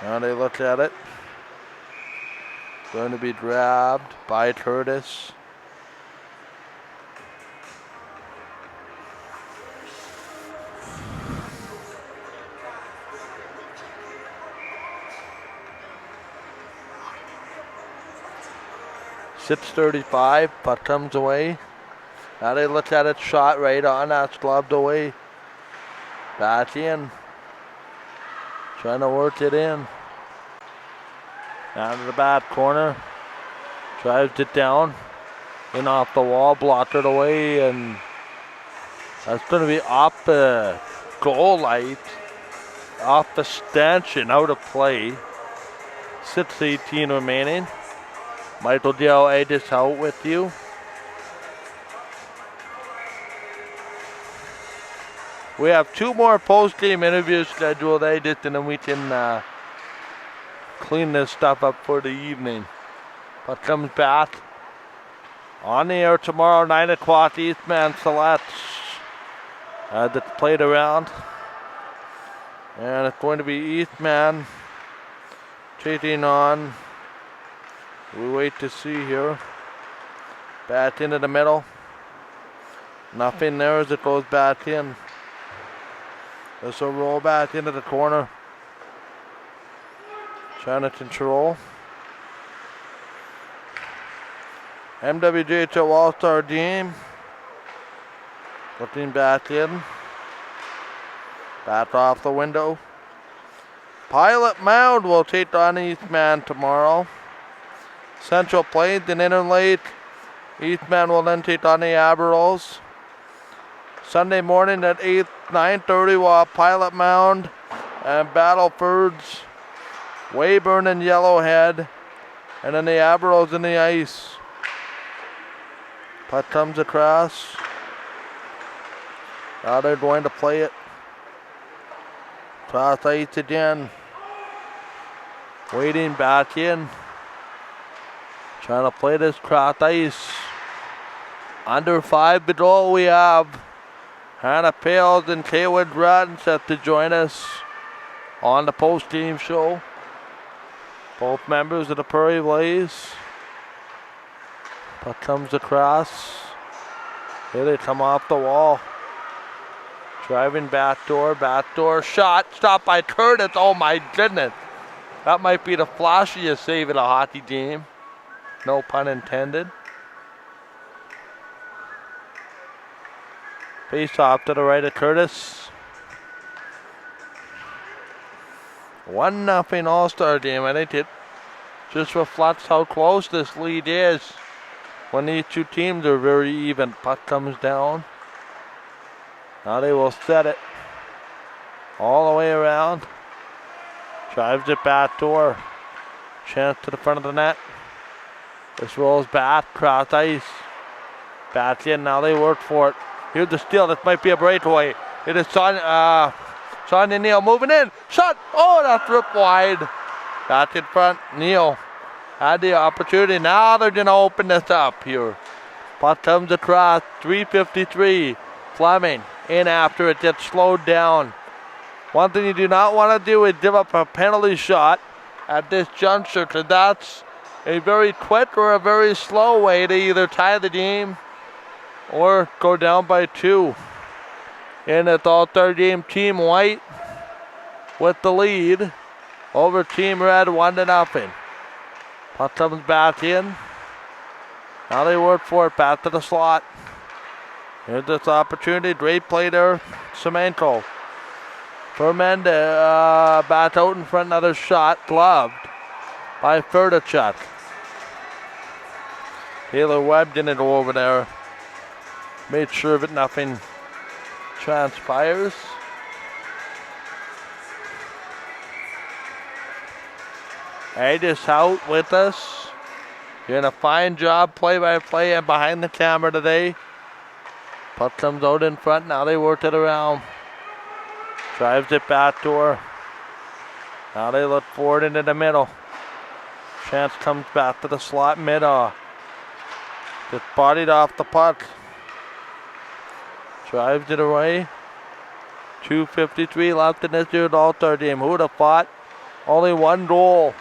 Now they look at it. Going to be grabbed by Curtis. .635, puck comes away. Now they look at it, shot right on, that's gloved away. Back in. Trying to work it in. Down to the back corner. Drives it down. In off the wall, blocked it away, and that's going to be off the goal light. Off the stanchion, out of play. 6:18 remaining. Michael Dale Aegis out with you. We have 2 more post-game interviews scheduled, Aegis, and then we can clean this stuff up for the evening. But comes back on the air tomorrow, 9 o'clock, Eastman Select. That's played around. And it's going to be Eastman taking on, we wait to see here. Back into the middle. Nothing there as it goes back in. This will roll back into the corner. Trying to control. MWJHL All Star Game. Looking back in. Back off the window. Pilot Mound will take on Eastman tomorrow. Central Plains and Interlake. Eastman will then take on the Aberrolls. Sunday morning at 9:30 we'll have Pilot Mound and Battlefords, Weyburn and Yellowhead, and then the Aberros in the ice. Puck comes across. Now they're going to play it. Cross ice again. Waiting back in. Trying to play this cross ice. Under 5 to go we have Hannah Pales and Kaywood Bratton set to join us on the post-game show. Both members of the Prairie Blaze. Puck comes across. Here they come off the wall. Driving backdoor shot. Stopped by Curtis. Oh my goodness. That might be the flashiest save in a hockey game. No pun intended. Face off to the right of Curtis. 1-0 All-Star Game. I think it just reflects how close this lead is. When these two teams are very even, puck comes down. Now they will set it all the way around. Drives it back door. Chance to the front of the net. This rolls back, cross ice. Back in, now they work for it. Here's the steal, this might be a breakaway. It is Sonia Neal moving in. Shot, oh, that's ripped wide. Back in front, Neal had the opportunity. Now they're going to open this up here. Puck comes across, 3:53. Fleming in after it gets slowed down. One thing you do not want to do is give up a penalty shot at this juncture, because that's a very quick or a very slow way to either tie the game or go down by 2. And it's All-Star Game Team White with the lead over Team Red 1-0. Puck comes back in. Now they work for it, back to the slot. Here's this opportunity, great play there, Semenko. For Mende, back out in front, another shot, gloved by Ferdachuk. Taylor Webb didn't go over there. Made sure that nothing transpires. Aegis out with us. Doing a fine job play-by-play and behind the camera today. Puck comes out in front, now they work it around. Drives it back door. Now they look forward into the middle. Chance comes back to the slot mid-off. Just bodied off the puck. Drives it away. 2:53 left in this year's All-Star Game. Who would have thought? Only 1 goal.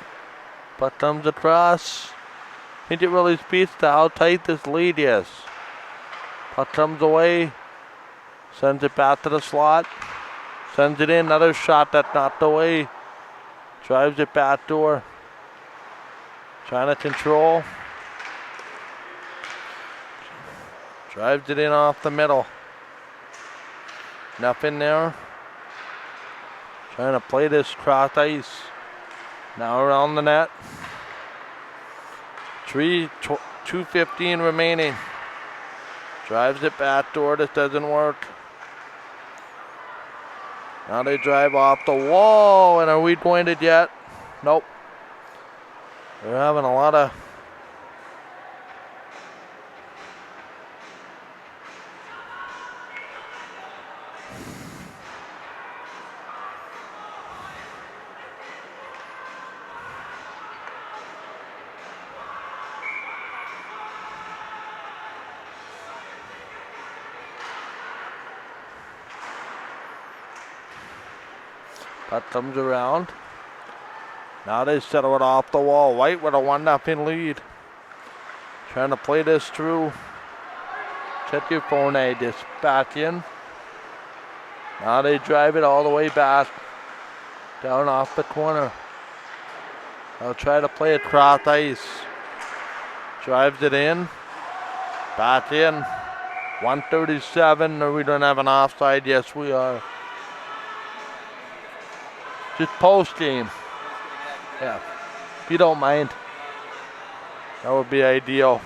Puck comes across. I think it really speaks to how tight this lead is. Puck comes away. Sends it back to the slot. Sends it in. Another shot that's knocked away. Drives it back door. Trying to control. Drives it in off the middle. Nothing there. Trying to play this cross ice. Now around the net. 2:15 remaining. Drives it back door. This doesn't work. Now they drive off the wall. And are we pointed yet? Nope. They're having a lot of Puck comes around. Now they settle it off the wall. White with a 1-0 lead. Trying to play this through. Check your phone, just back in. Now they drive it all the way back. Down off the corner. They'll try to play it cross ice. Drives it in. Back in. 1:37. We don't have an offside. Yes, we are. Just post game. Yeah, if you don't mind, that would be ideal.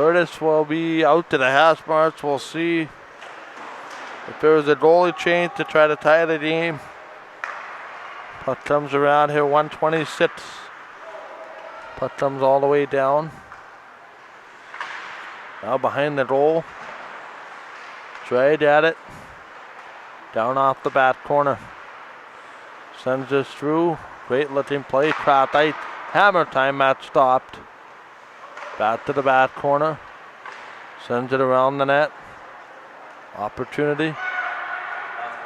Curtis will be out to the hash marks. We'll see if there was a goalie change to try to tie the game. Puck comes around here, 126. Puck comes all the way down. Now behind the goal. Right at it. Down off the back corner. Sends this through. Great looking play. Crowd tight. Hammer time. Match stopped. Back to the back corner. Sends it around the net. Opportunity.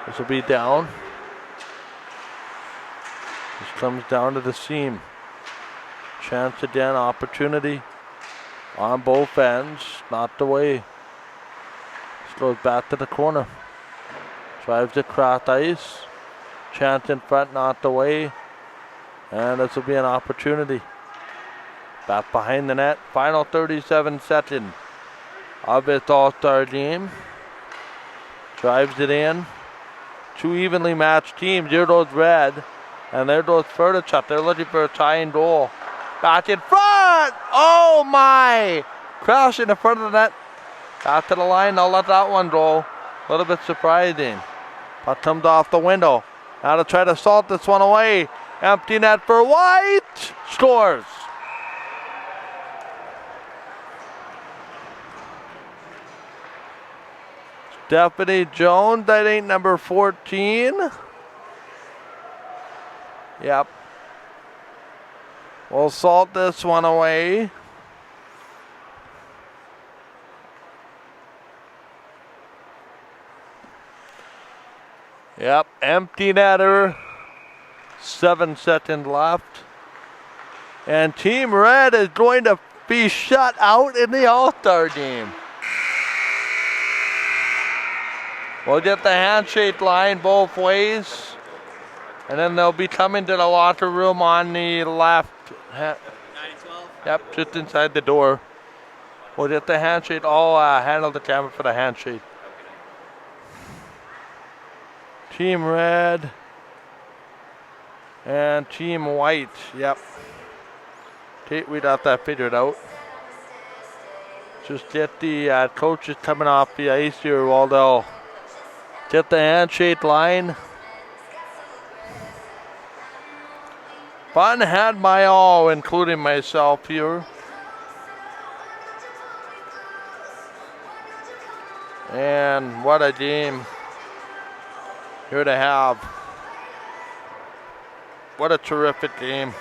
This will be down. This comes down to the seam. Chance again. Opportunity. On both ends. Not the way. This goes back to the corner. Drives it across ice. Chance in front. Not the way. And this will be an opportunity. Back behind the net. Final 37 seconds of this All-Star game. Drives it in. Two evenly matched teams. Here goes Red. And there goes Furtichuk. They're looking for a tying goal. Back in front! Oh my! Crash in the front of the net. Back to the line. They'll let that one go. A little bit surprising. Puck comes off the window. Now to try to salt this one away. Empty net for White. Scores. Stephanie Jones, that ain't number 14. Yep. We'll salt this one away. Yep, empty netter. 7 seconds left. And Team Red is going to be shut out in the All-Star game. We'll get the handshake line both ways. And then they'll be coming to the locker room on the left. 9-12? Yep, just inside the door. We'll get the handshake. I'll handle the camera for the handshake. Team Red and Team White. Yep. Okay, we got that figured out. Just get the coaches coming off the ice here while they'll get the handshake line. Fun had my all, including myself here. And what a game here to have. What a terrific game.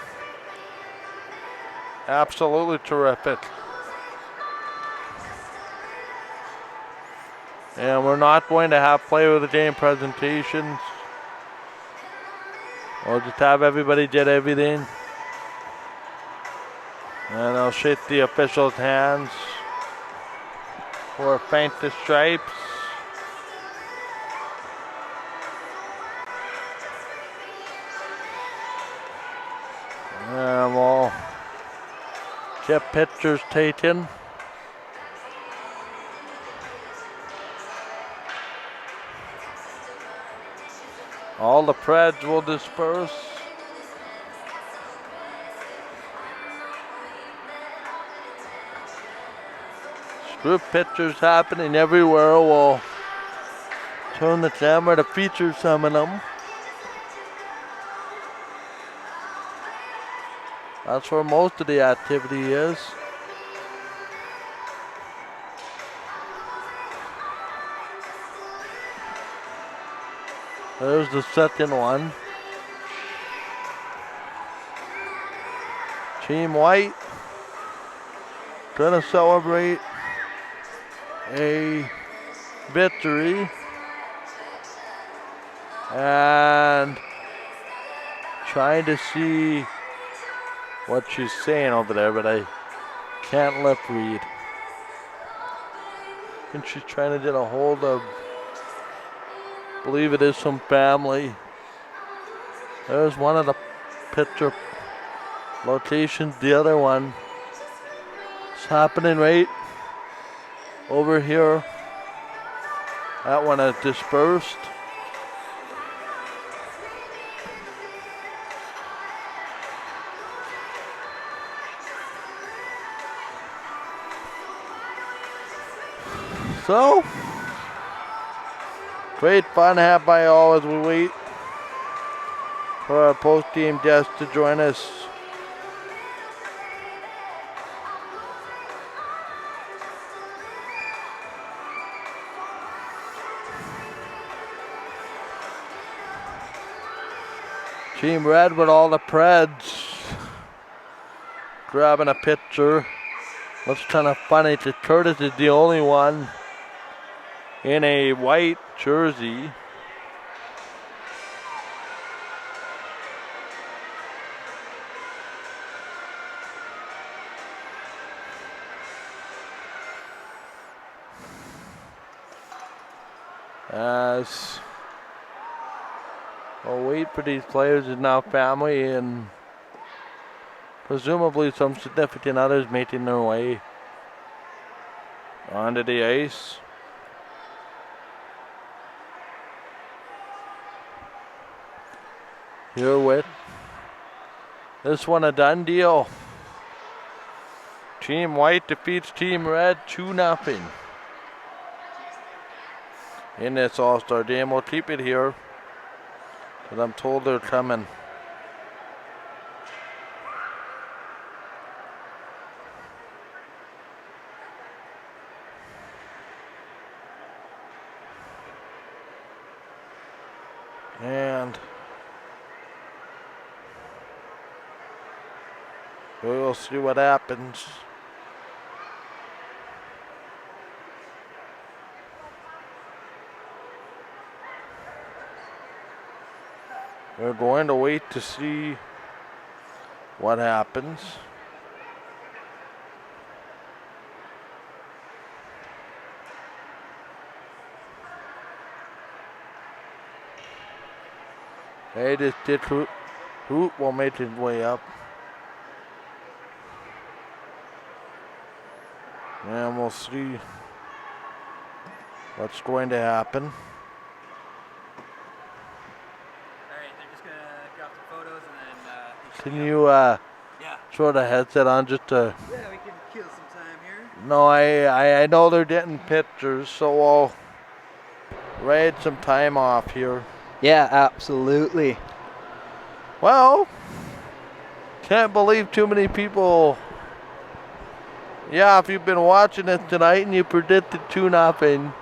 Absolutely terrific. And we're not going to have player of the game presentations. We'll just have everybody get everything. And I'll shake the officials' hands for Paint the Stripes. And we'll get pictures taken. All the Preds will disperse. Group pictures happening everywhere. We'll turn the camera to feature some of them. That's where most of the activity is. There's the second one. Team White gonna celebrate a victory and trying to see what she's saying over there, but I can't lip read. I think she's trying to get a hold of, I believe it is some family. There's one of the picture locations. The other one is happening right over here. That one is dispersed. So, great fun had by all as we wait for our post-game guest to join us. Team Red with all the Preds grabbing a picture. Looks kind of funny that Curtis is the only one in a white jersey. As we'll wait for these players is now family and presumably some significant others making their way onto the ice. Here with this one a done deal. Team White defeats Team Red 2-0 in this All-Star Game. We'll keep it here because I'm told they're coming. And we'll see what happens. We're going to wait to see what happens. Hey, this did Hoot will make his way up. And we'll see what's going to happen. Alright, they're just gonna grab some photos and then Can you throw the headset on just to... Yeah, we can kill some time here. No, I know they're getting pictures, so we'll raid some time off here. Yeah, absolutely. Well, can't believe too many people. Yeah, if you've been watching it tonight and you predicted 2-0,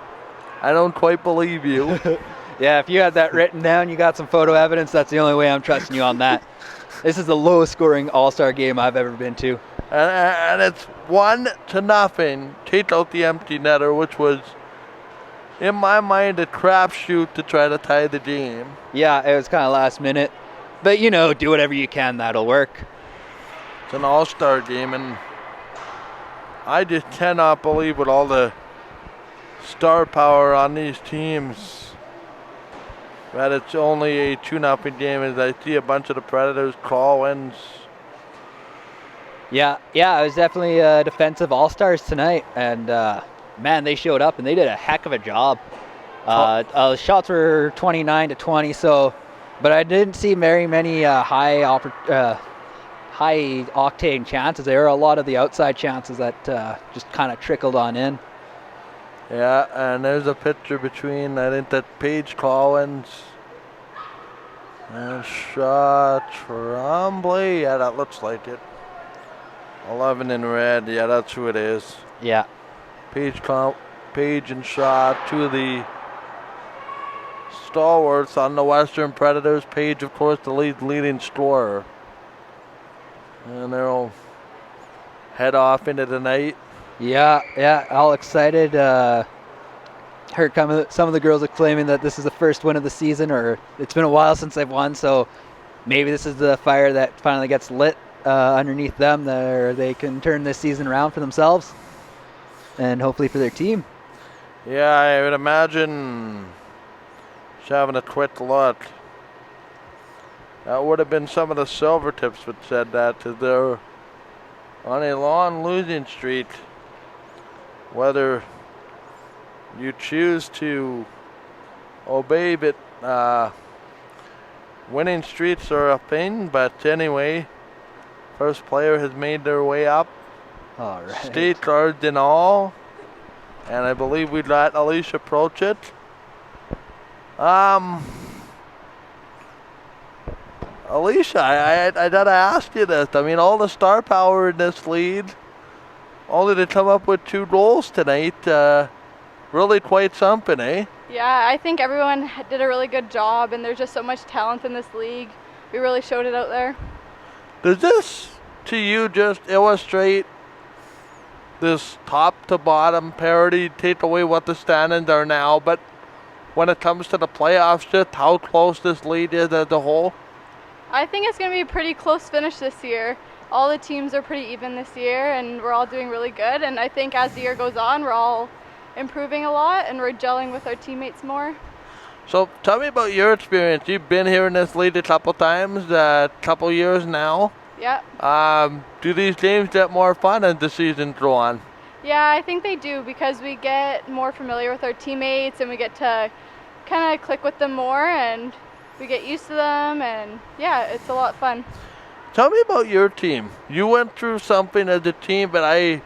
I don't quite believe you. Yeah, if you had that written down, you got some photo evidence, that's the only way I'm trusting you on that. This is the lowest scoring All-Star game I've ever been to. And it's 1-0. Take out the empty netter, which was, in my mind, a crapshoot to try to tie the game. Yeah, it was kind of last minute. But, you know, do whatever you can, that'll work. It's an all-star game, and I just cannot believe with all the star power on these teams that it's only a 2-0 game as I see a bunch of the Predators call wins. Yeah, it was definitely defensive all-stars tonight. And, man, they showed up, and they did a heck of a job. Shots were 29-20, so... But I didn't see very many high-octane chances. There were a lot of the outside chances that just kind of trickled on in. Yeah, and there's a picture between, I think that Paige Collins and shot Tremblay. Yeah, that looks like it. 11 in red. Yeah, that's who it is. Yeah. Paige and Shaw, two of the stalwarts on the Western Predators. Paige, of course, the leading scorer. And they'll head off into the night. Yeah, all excited. Heard some of the girls are claiming that this is the first win of the season, or it's been a while since they've won, so maybe this is the fire that finally gets lit underneath them, that they can turn this season around for themselves and hopefully for their team. Yeah, I would imagine just having a quick look. That would have been some of the silver tips that said that, because they're on a long losing streak. Whether you choose to obey it, winning streaks are a thing, but anyway, first player has made their way up. All right. State cards and all. And I believe we let Alicia approach it. Alicia, I gotta ask you this. I mean, all the star power in this lead, only to come up with 2 goals tonight. Really quite something, eh? Yeah, I think everyone did a really good job, and there's just so much talent in this league. We really showed it out there. Does this, to you, just illustrate this top to bottom parity, take away what the standings are now, but when it comes to the playoffs, just how close this league is as a whole? I think it's going to be a pretty close finish this year. All the teams are pretty even this year, and we're all doing really good. And I think as the year goes on, we're all improving a lot, and we're gelling with our teammates more. So tell me about your experience. You've been here in this league a couple times, couple years now. Yeah. Do these games get more fun as the season goes on? Yeah, I think they do, because we get more familiar with our teammates, and we get to kind of click with them more, and we get used to them, and yeah, it's a lot of fun. Tell me about your team. You went through something as a team, but I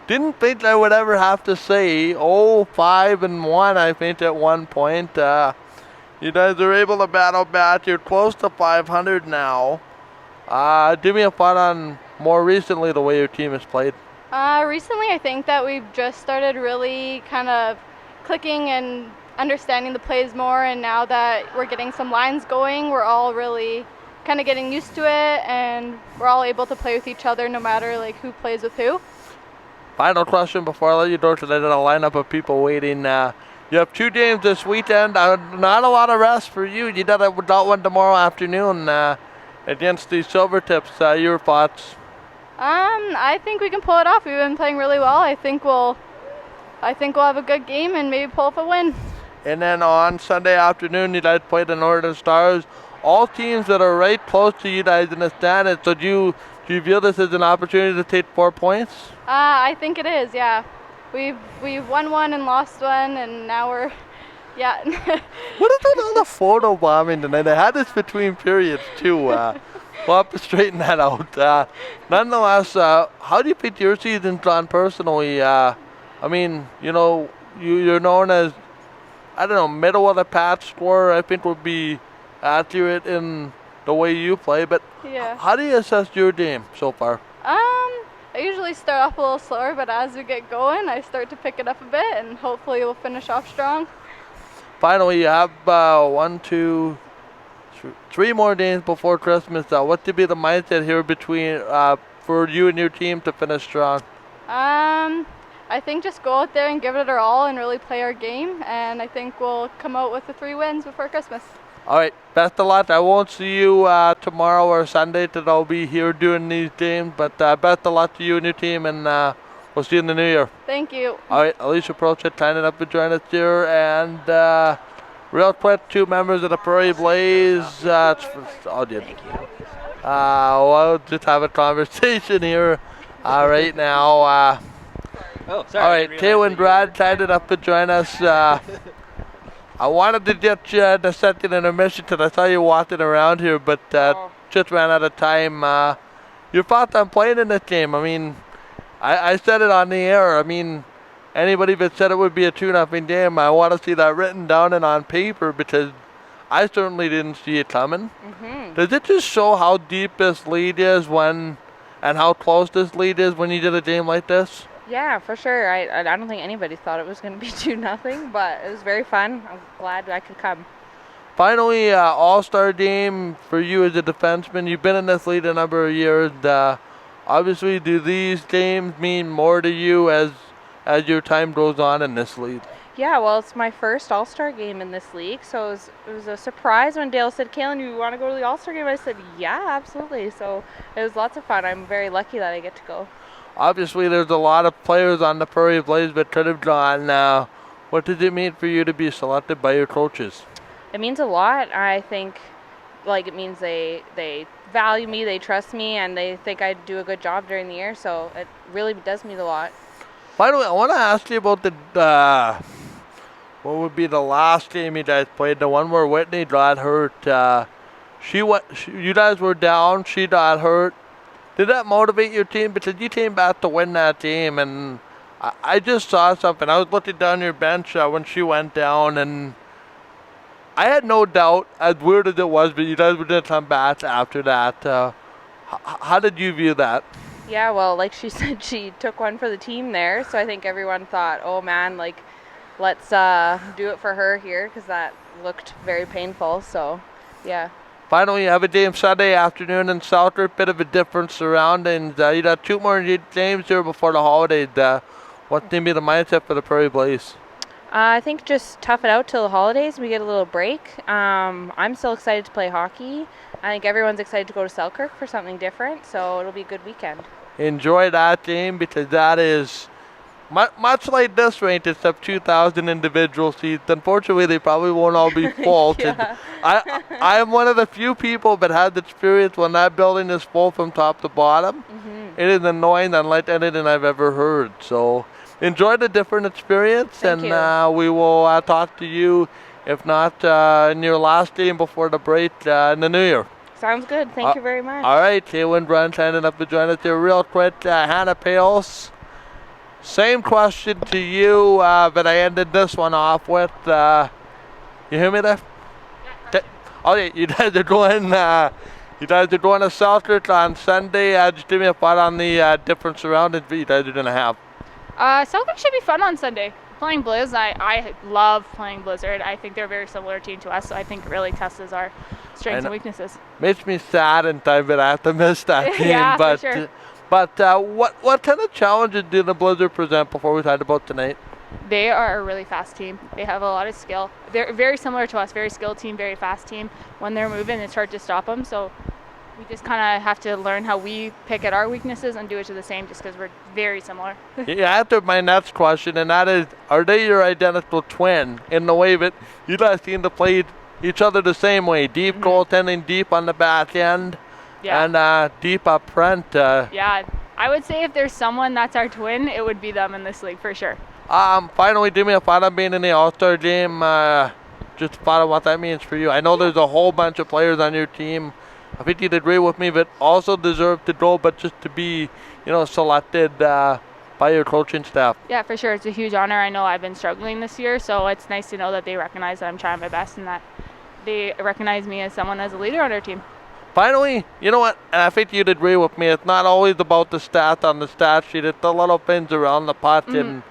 didn't think I would ever have to say 5-1, I think, at one point. You guys are able to battle back. You're close to 500 now. Give me a thought on more recently the way your team has played. Recently, I think that we've just started really kind of clicking and understanding the plays more, and now that we're getting some lines going, we're all really kind of getting used to it, and we're all able to play with each other no matter like who plays with who. Final question before I let you go, because I did a lineup of people waiting. You have 2 games this weekend. Not a lot of rest for you. You got one tomorrow afternoon against the Silvertips. Your thoughts? I think we can pull it off. We've been playing really well. I think we'll have a good game and maybe pull off a win. And then on Sunday afternoon, you guys play the Northern Stars. All teams that are right close to you guys in the standings. So do you view this as an opportunity to take 4 points? I think it is, yeah. We've won one and lost one, and now we're, yeah. What is with all the photo bombing tonight? I had this between periods too. We'll have to straighten that out. Nonetheless, how do you think your season's gone personally? I mean, you're known as, I don't know, middle of the pack scorer, I think would be accurate in the way you play, but yeah. How do you assess your game so far? I usually start off a little slower, but as we get going, I start to pick it up a bit, and hopefully we'll finish off strong. Finally, you have 3 more games before Christmas. What would be the mindset here between for you and your team to finish strong? I think just go out there and give it our all and really play our game, and I think we'll come out with the 3 wins before Christmas. All right, best of luck. I won't see you tomorrow or Sunday, that I'll be here doing these games, but best of luck to you and your team, and we'll see you in the new year. Thank you. All right, Alicia Prochet signing up to join us here, and real quick, 2 members of the Prairie Blaze. Thank you. We'll just have a conversation here right now. Oh, sorry. All right, Taylor and Brad signed up to join us. I wanted to get you the second intermission because I saw you walking around here, but just ran out of time. Your thoughts on playing in this game? I mean, I said it on the air. I mean, anybody that said it would be a 2-0 game, I want to see that written down and on paper, because I certainly didn't see it coming. Mm-hmm. Does it just show how deep this lead is and how close this lead is when you did a game like this? Yeah, for sure. I don't think anybody thought it was going to be 2-0, but it was very fun. I'm glad I could come. Finally, All-Star Game for you as a defenseman. You've been in this league a number of years. Obviously, do these games mean more to you as your time goes on in this league? Yeah, well, it's my first All-Star Game in this league, so it was a surprise when Dale said, "Kaylin, you want to go to the All-Star Game?" I said, "Yeah, absolutely." So it was lots of fun. I'm very lucky that I get to go. Obviously, there's a lot of players on the Prairie Blaze that could have gone. What does it mean for you to be selected by your coaches? It means a lot. I think, it means they value me, they trust me, and they think I do a good job during the year. So it really does mean a lot. By the way, I want to ask you about the what would be the last game you guys played, the one where Whitney got hurt. You guys were down. She got hurt. Did that motivate your team? Because you came back to win that game, and I just saw something. I was looking down your bench when she went down, and I had no doubt, as weird as it was, but you guys were doing some bats after that. How did you view that? Yeah, well, like she said, she took one for the team there, so I think everyone thought, oh man, like, let's do it for her here, because that looked very painful, so yeah. Finally, you have a game Sunday afternoon in Southwark, bit of a different surroundings. You got 2 more games here before the holidays. What's going to be the mindset for the Prairie Blaze? I think just tough it out till the holidays. We get a little break. I'm still excited to play hockey. I think everyone's excited to go to Selkirk for something different, so it'll be a good weekend. Enjoy that game, because that is much like this rink. It's up 2,000 individual seats. Unfortunately, they probably won't all be full. Yeah. I am one of the few people that had the experience when that building is full from top to bottom. Mm-hmm. It is annoying, unlike anything I've ever heard. So enjoy the different experience. Thank and we will talk to you, if not in your last game before the break in the new year. Sounds good. Thank you very much. All right, Kaylin Brun signing up to join us here real quick. Hannah Pales, same question to you, but I ended this one off with. You hear me there? Yeah. Okay, you guys are going. You guys are going to Selkirk on Sunday. Just give me a thought on the different surroundings that you guys are going to have. Selkirk should be fun on Sunday. Playing Blizz, I love playing Blizzard. I think they're a very similar team to us, so I think it really tests our strengths and weaknesses. Makes me sad and time that I have to miss that game. Yeah, but, for sure. But what kind of challenges do the Blizzard present before we talk about tonight? They are a really fast team. They have a lot of skill. They're very similar to us, very skilled team, very fast team. When they're moving, it's hard to stop them, so we just kind of have to learn how we pick at our weaknesses and do it to the same, just because we're very similar. You answered my next question, and that is, are they your identical twin in the way that you guys seem to play each other the same way? Deep goaltending, deep on the back end, and deep up front. Yeah, I would say if there's someone that's our twin, it would be them in this league for sure. Finally, do me a thought on being in the All Star Game. Just thought of what that means for you. I know there's a whole bunch of players on your team. I think you'd agree with me, but also deserve to go, but just to be, selected by your coaching staff. Yeah, for sure. It's a huge honor. I know I've been struggling this year, so it's nice to know that they recognize that I'm trying my best and that they recognize me as someone as a leader on their team. Finally, you know what, and I think you'd agree with me, it's not always about the stats on the stat sheet, it's the little things around the puck, and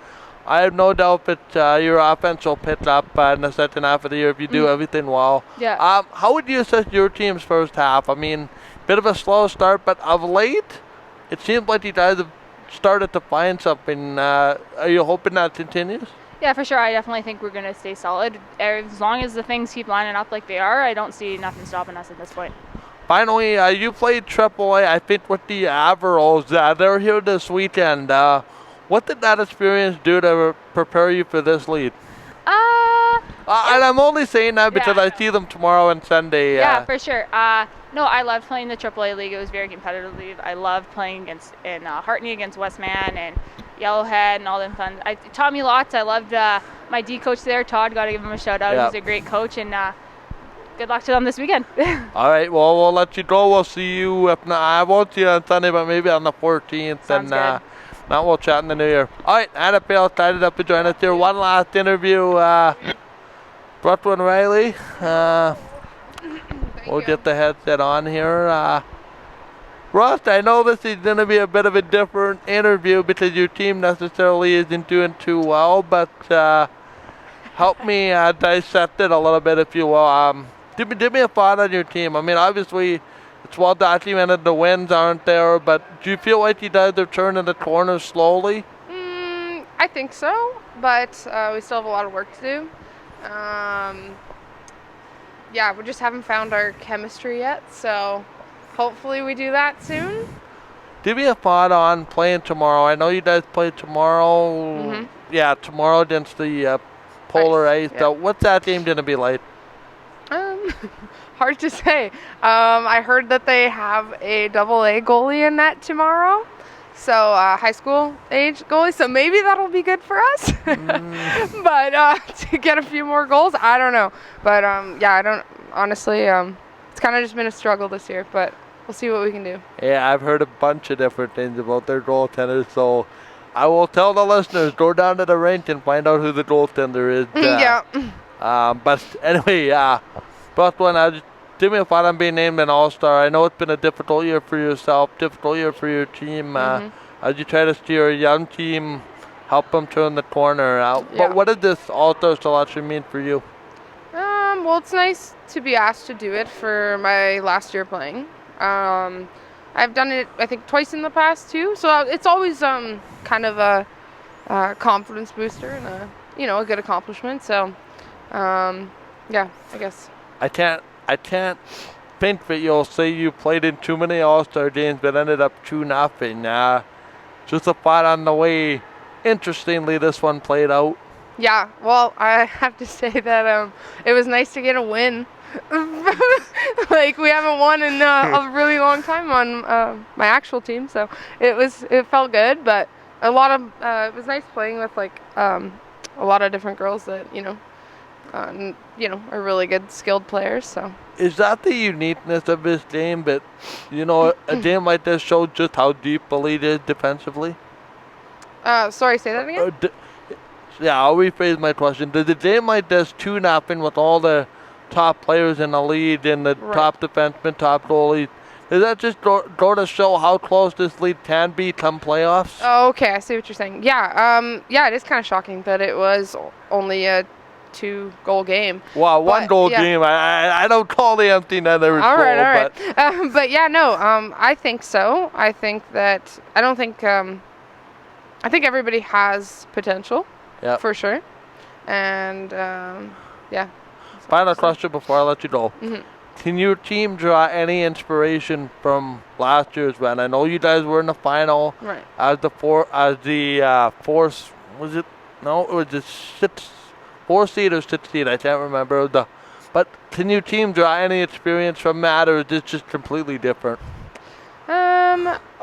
I have no doubt that your offense will pick up in the second half of the year if you do everything well. Yeah. How would you assess your team's first half? I mean, bit of a slow start, but of late, it seems like you guys have started to find something. Are you hoping that continues? Yeah, for sure. I definitely think we're going to stay solid. As long as the things keep lining up like they are, I don't see nothing stopping us at this point. Finally, you played AAA, I think, with the Averills. They're here this weekend. What did that experience do to prepare you for this lead? And I'm only saying that because I see them tomorrow and Sunday. Yeah, for sure. No, I loved playing the AAA league. It was very competitive league. I loved playing in Hartney against Westman and Yellowhead and all them fun. It taught me lots. I loved my D coach there, Todd. Got to give him a shout out. He's a great coach, and good luck to them this weekend. All right, well, we'll let you go. We'll see you. If not, I won't see you on Sunday, but maybe on the 14th. Sounds good. Now we'll chat in the new year. All right, Anna Pale tied up to join us here. One last interview. Brooklyn Riley. We'll get the headset on here. Ross, I know this is going to be a bit of a different interview because your team necessarily isn't doing too well, but help me dissect it a little bit, if you will. Give me a thought on your team. I mean, obviously, it's well documented the wins aren't there, but do you feel like you guys are turning the corner slowly? I think so, but we still have a lot of work to do. Yeah, we just haven't found our chemistry yet, so hopefully we do that soon. Give me a thought on playing tomorrow. I know you guys play tomorrow. Yeah, tomorrow against the Polar Ice. Yeah. What's that game going to be like? Hard to say. I heard that they have a AA goalie in net tomorrow. So high school age goalie. So maybe that'll be good for us. But to get a few more goals, I don't know. But yeah, I don't honestly. It's kind of just been a struggle this year, but we'll see what we can do. Yeah, I've heard a bunch of different things about their goaltenders. So I will tell the listeners, go down to the rink and find out who the goaltender is. Yeah. But anyway, Brooklyn, give me a thought on being named an All-Star. I know it's been a difficult year for yourself, difficult year for your team. As you try to steer a young team, help them turn the corner. But what did this All-Star selection mean for you? Well, it's nice to be asked to do it for my last year playing. I've done it, I think, twice in the past too. So it's always kind of a confidence booster and a good accomplishment. So, yeah, I guess. I can't think that you'll say you played in too many All-Star games, but ended up 2-0. Just a thought on the way. Interestingly, this one played out. Yeah, well, I have to say that it was nice to get a win. Like, we haven't won in a really long time on my actual team, so it felt good. But it was nice playing with a lot of different girls that are really good, skilled players. So is that the uniqueness of this game? But a game like this shows just how deep the lead is defensively. Sorry, say that again. I'll rephrase my question. Does a game like this 2-0 with all the top players in the lead and the top defensemen, top goalies, does that just go to show how close this lead can be come playoffs? Oh, okay, I see what you're saying. Yeah, it is kind of shocking that it was only a 2-goal game. Wow, one-goal game. I don't call the empty netter goal. All right. But yeah, no, I think so. I think I think everybody has potential. Yeah, for sure. And yeah. Final question before I let you go. Can your team draw any inspiration from last year's run? I know you guys were in the final. Right. As the fourth, was it? No, it was the 4 seed or 6 seed. I can't remember. But can your team draw any experience from that, or is this just completely different?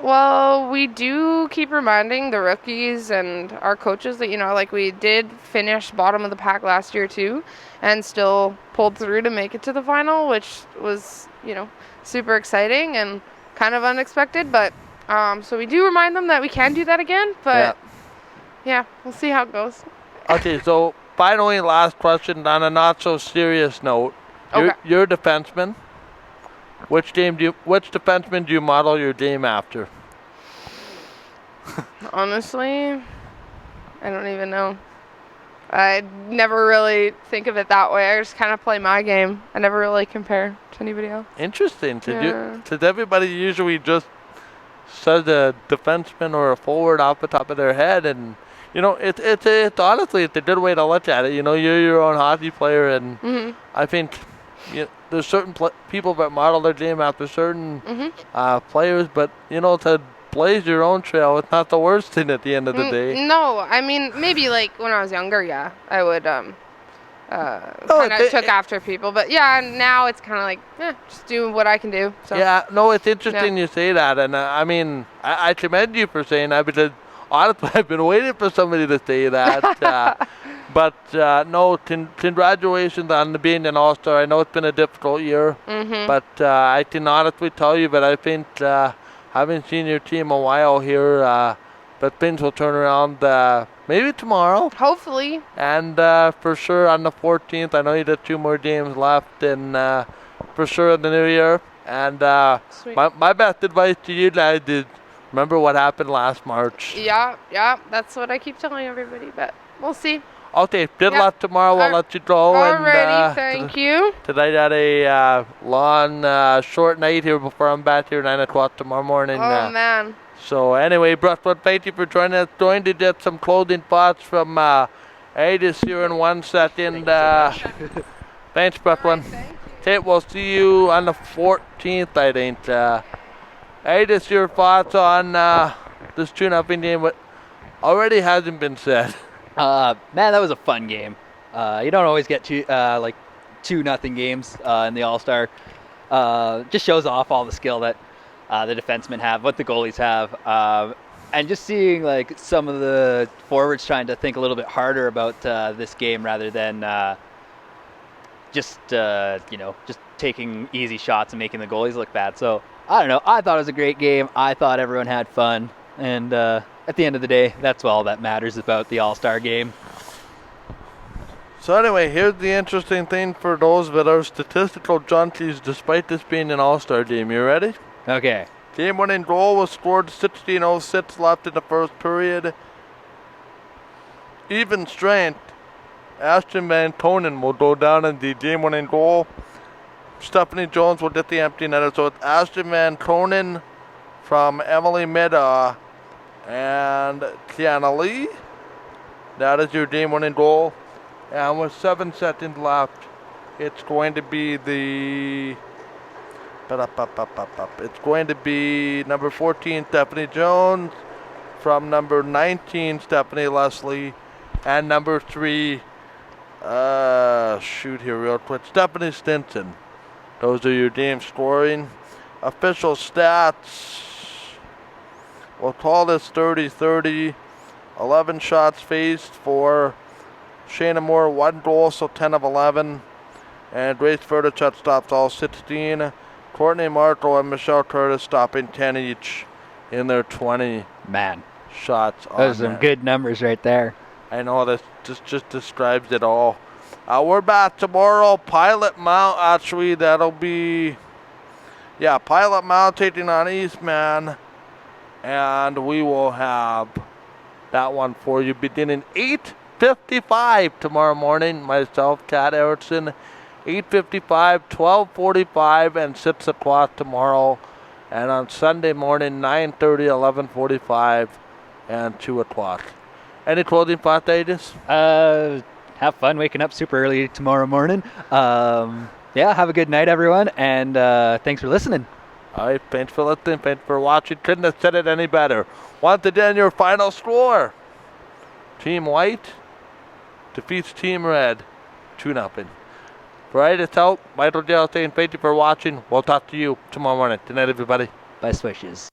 Well, we do keep reminding the rookies and our coaches that, we did finish bottom of the pack last year too, and still pulled through to make it to the final, which was, super exciting and kind of unexpected. But, so we do remind them that we can do that again, but yeah, we'll see how it goes. Okay, so finally, last question on a not so serious note. Okay. You're a defenseman. Which defenseman do you model your game after? Honestly, I don't even know. I never really think of it that way. I just kind of play my game. I never really compare to anybody else. Interesting. Because everybody usually just says a defenseman or a forward off the top of their head, and it's honestly it's a good way to look at it. You're your own hockey player, and I think. There's certain people that model their game after certain players, but to blaze your own trail, it's not the worst thing at the end of the day. No, I mean maybe when I was younger, yeah, I would kind of took after people, but yeah, now it's kind of just do what I can do. So. Yeah, no, it's interesting you say that, and I mean I commend you for saying that because honestly I've been waiting for somebody to say that. But no, congratulations on being an All-Star. I know it's been a difficult year, but I can honestly tell you that I think having seen your team a while here, that things will turn around maybe tomorrow. Hopefully. And for sure on the 14th, I know you got 2 more games left, and for sure in the new year. And my best advice to you guys is remember what happened last March. Yeah, that's what I keep telling everybody, but we'll see. Okay, good luck tomorrow. We'll let you go. Alrighty, thank you. Tonight I got a long, short night here before I'm back here at 9 o'clock tomorrow morning. Oh, man. So anyway, Brooklyn, thank you for joining us. Going to get some closing thoughts from Adis here in 1 second. Thanks, Brooklyn. Okay, we'll see you on the 14th, I think. Adis, your thoughts on this 2-0 game, what already hasn't been said. Man, that was a fun game. You don't always get 2-0 games in the All-Star. Just shows off all the skill that the defensemen have, what the goalies have, and just seeing some of the forwards trying to think a little bit harder about this game rather than just taking easy shots and making the goalies look bad. So I don't know. I thought it was a great game. I thought everyone had fun, and at the end of the day, that's all that matters about the All-Star game. So anyway, here's the interesting thing for those that are statistical junkies, despite this being an All-Star game. You ready? Okay. Game-winning goal was scored 16:06 left in the first period. Even strength. Ashton Van Tonen will go down in the game-winning goal. Stephanie Jones will get the empty netter. So it's Ashton Van Tonen from Emily Mida and Kiana Lee. That is your game-winning goal. And with 7 seconds left, it's going to be the... It's going to be number 14, Stephanie Jones, from number 19, Stephanie Leslie, and number 3, shoot here real quick, Stephanie Stinson. Those are your game scoring. Official stats, we'll call this 30-30. 11 shots faced for Shayna Moore, 1 goal, so 10 of 11. And Grace Ferdichet stops all 16. Courtney Markle and Michelle Curtis stopping 10 each in their 20 shots. Those are some good numbers right there. I know, this just describes it all. We're back tomorrow. Pilot Mount, actually, that'll be... Yeah, Pilot Mount taking on Eastman. And we will have that one for you beginning 8:55 tomorrow morning. Myself, Kat Erickson. 8:55, 12:45, and 6 o'clock tomorrow. And on Sunday morning, 9:30, 11:45, and 2 o'clock. Any closing thoughts, Aegis? Have fun waking up super early tomorrow morning. Yeah, have a good night, everyone, and thanks for listening. All right, thanks for listening, thanks for watching. Couldn't have said it any better. Once again, your final score. Team White defeats Team Red 2-0. For Aegis out, Michael Dale saying thank you for watching. We'll talk to you tomorrow morning. Good night, everybody. Best wishes.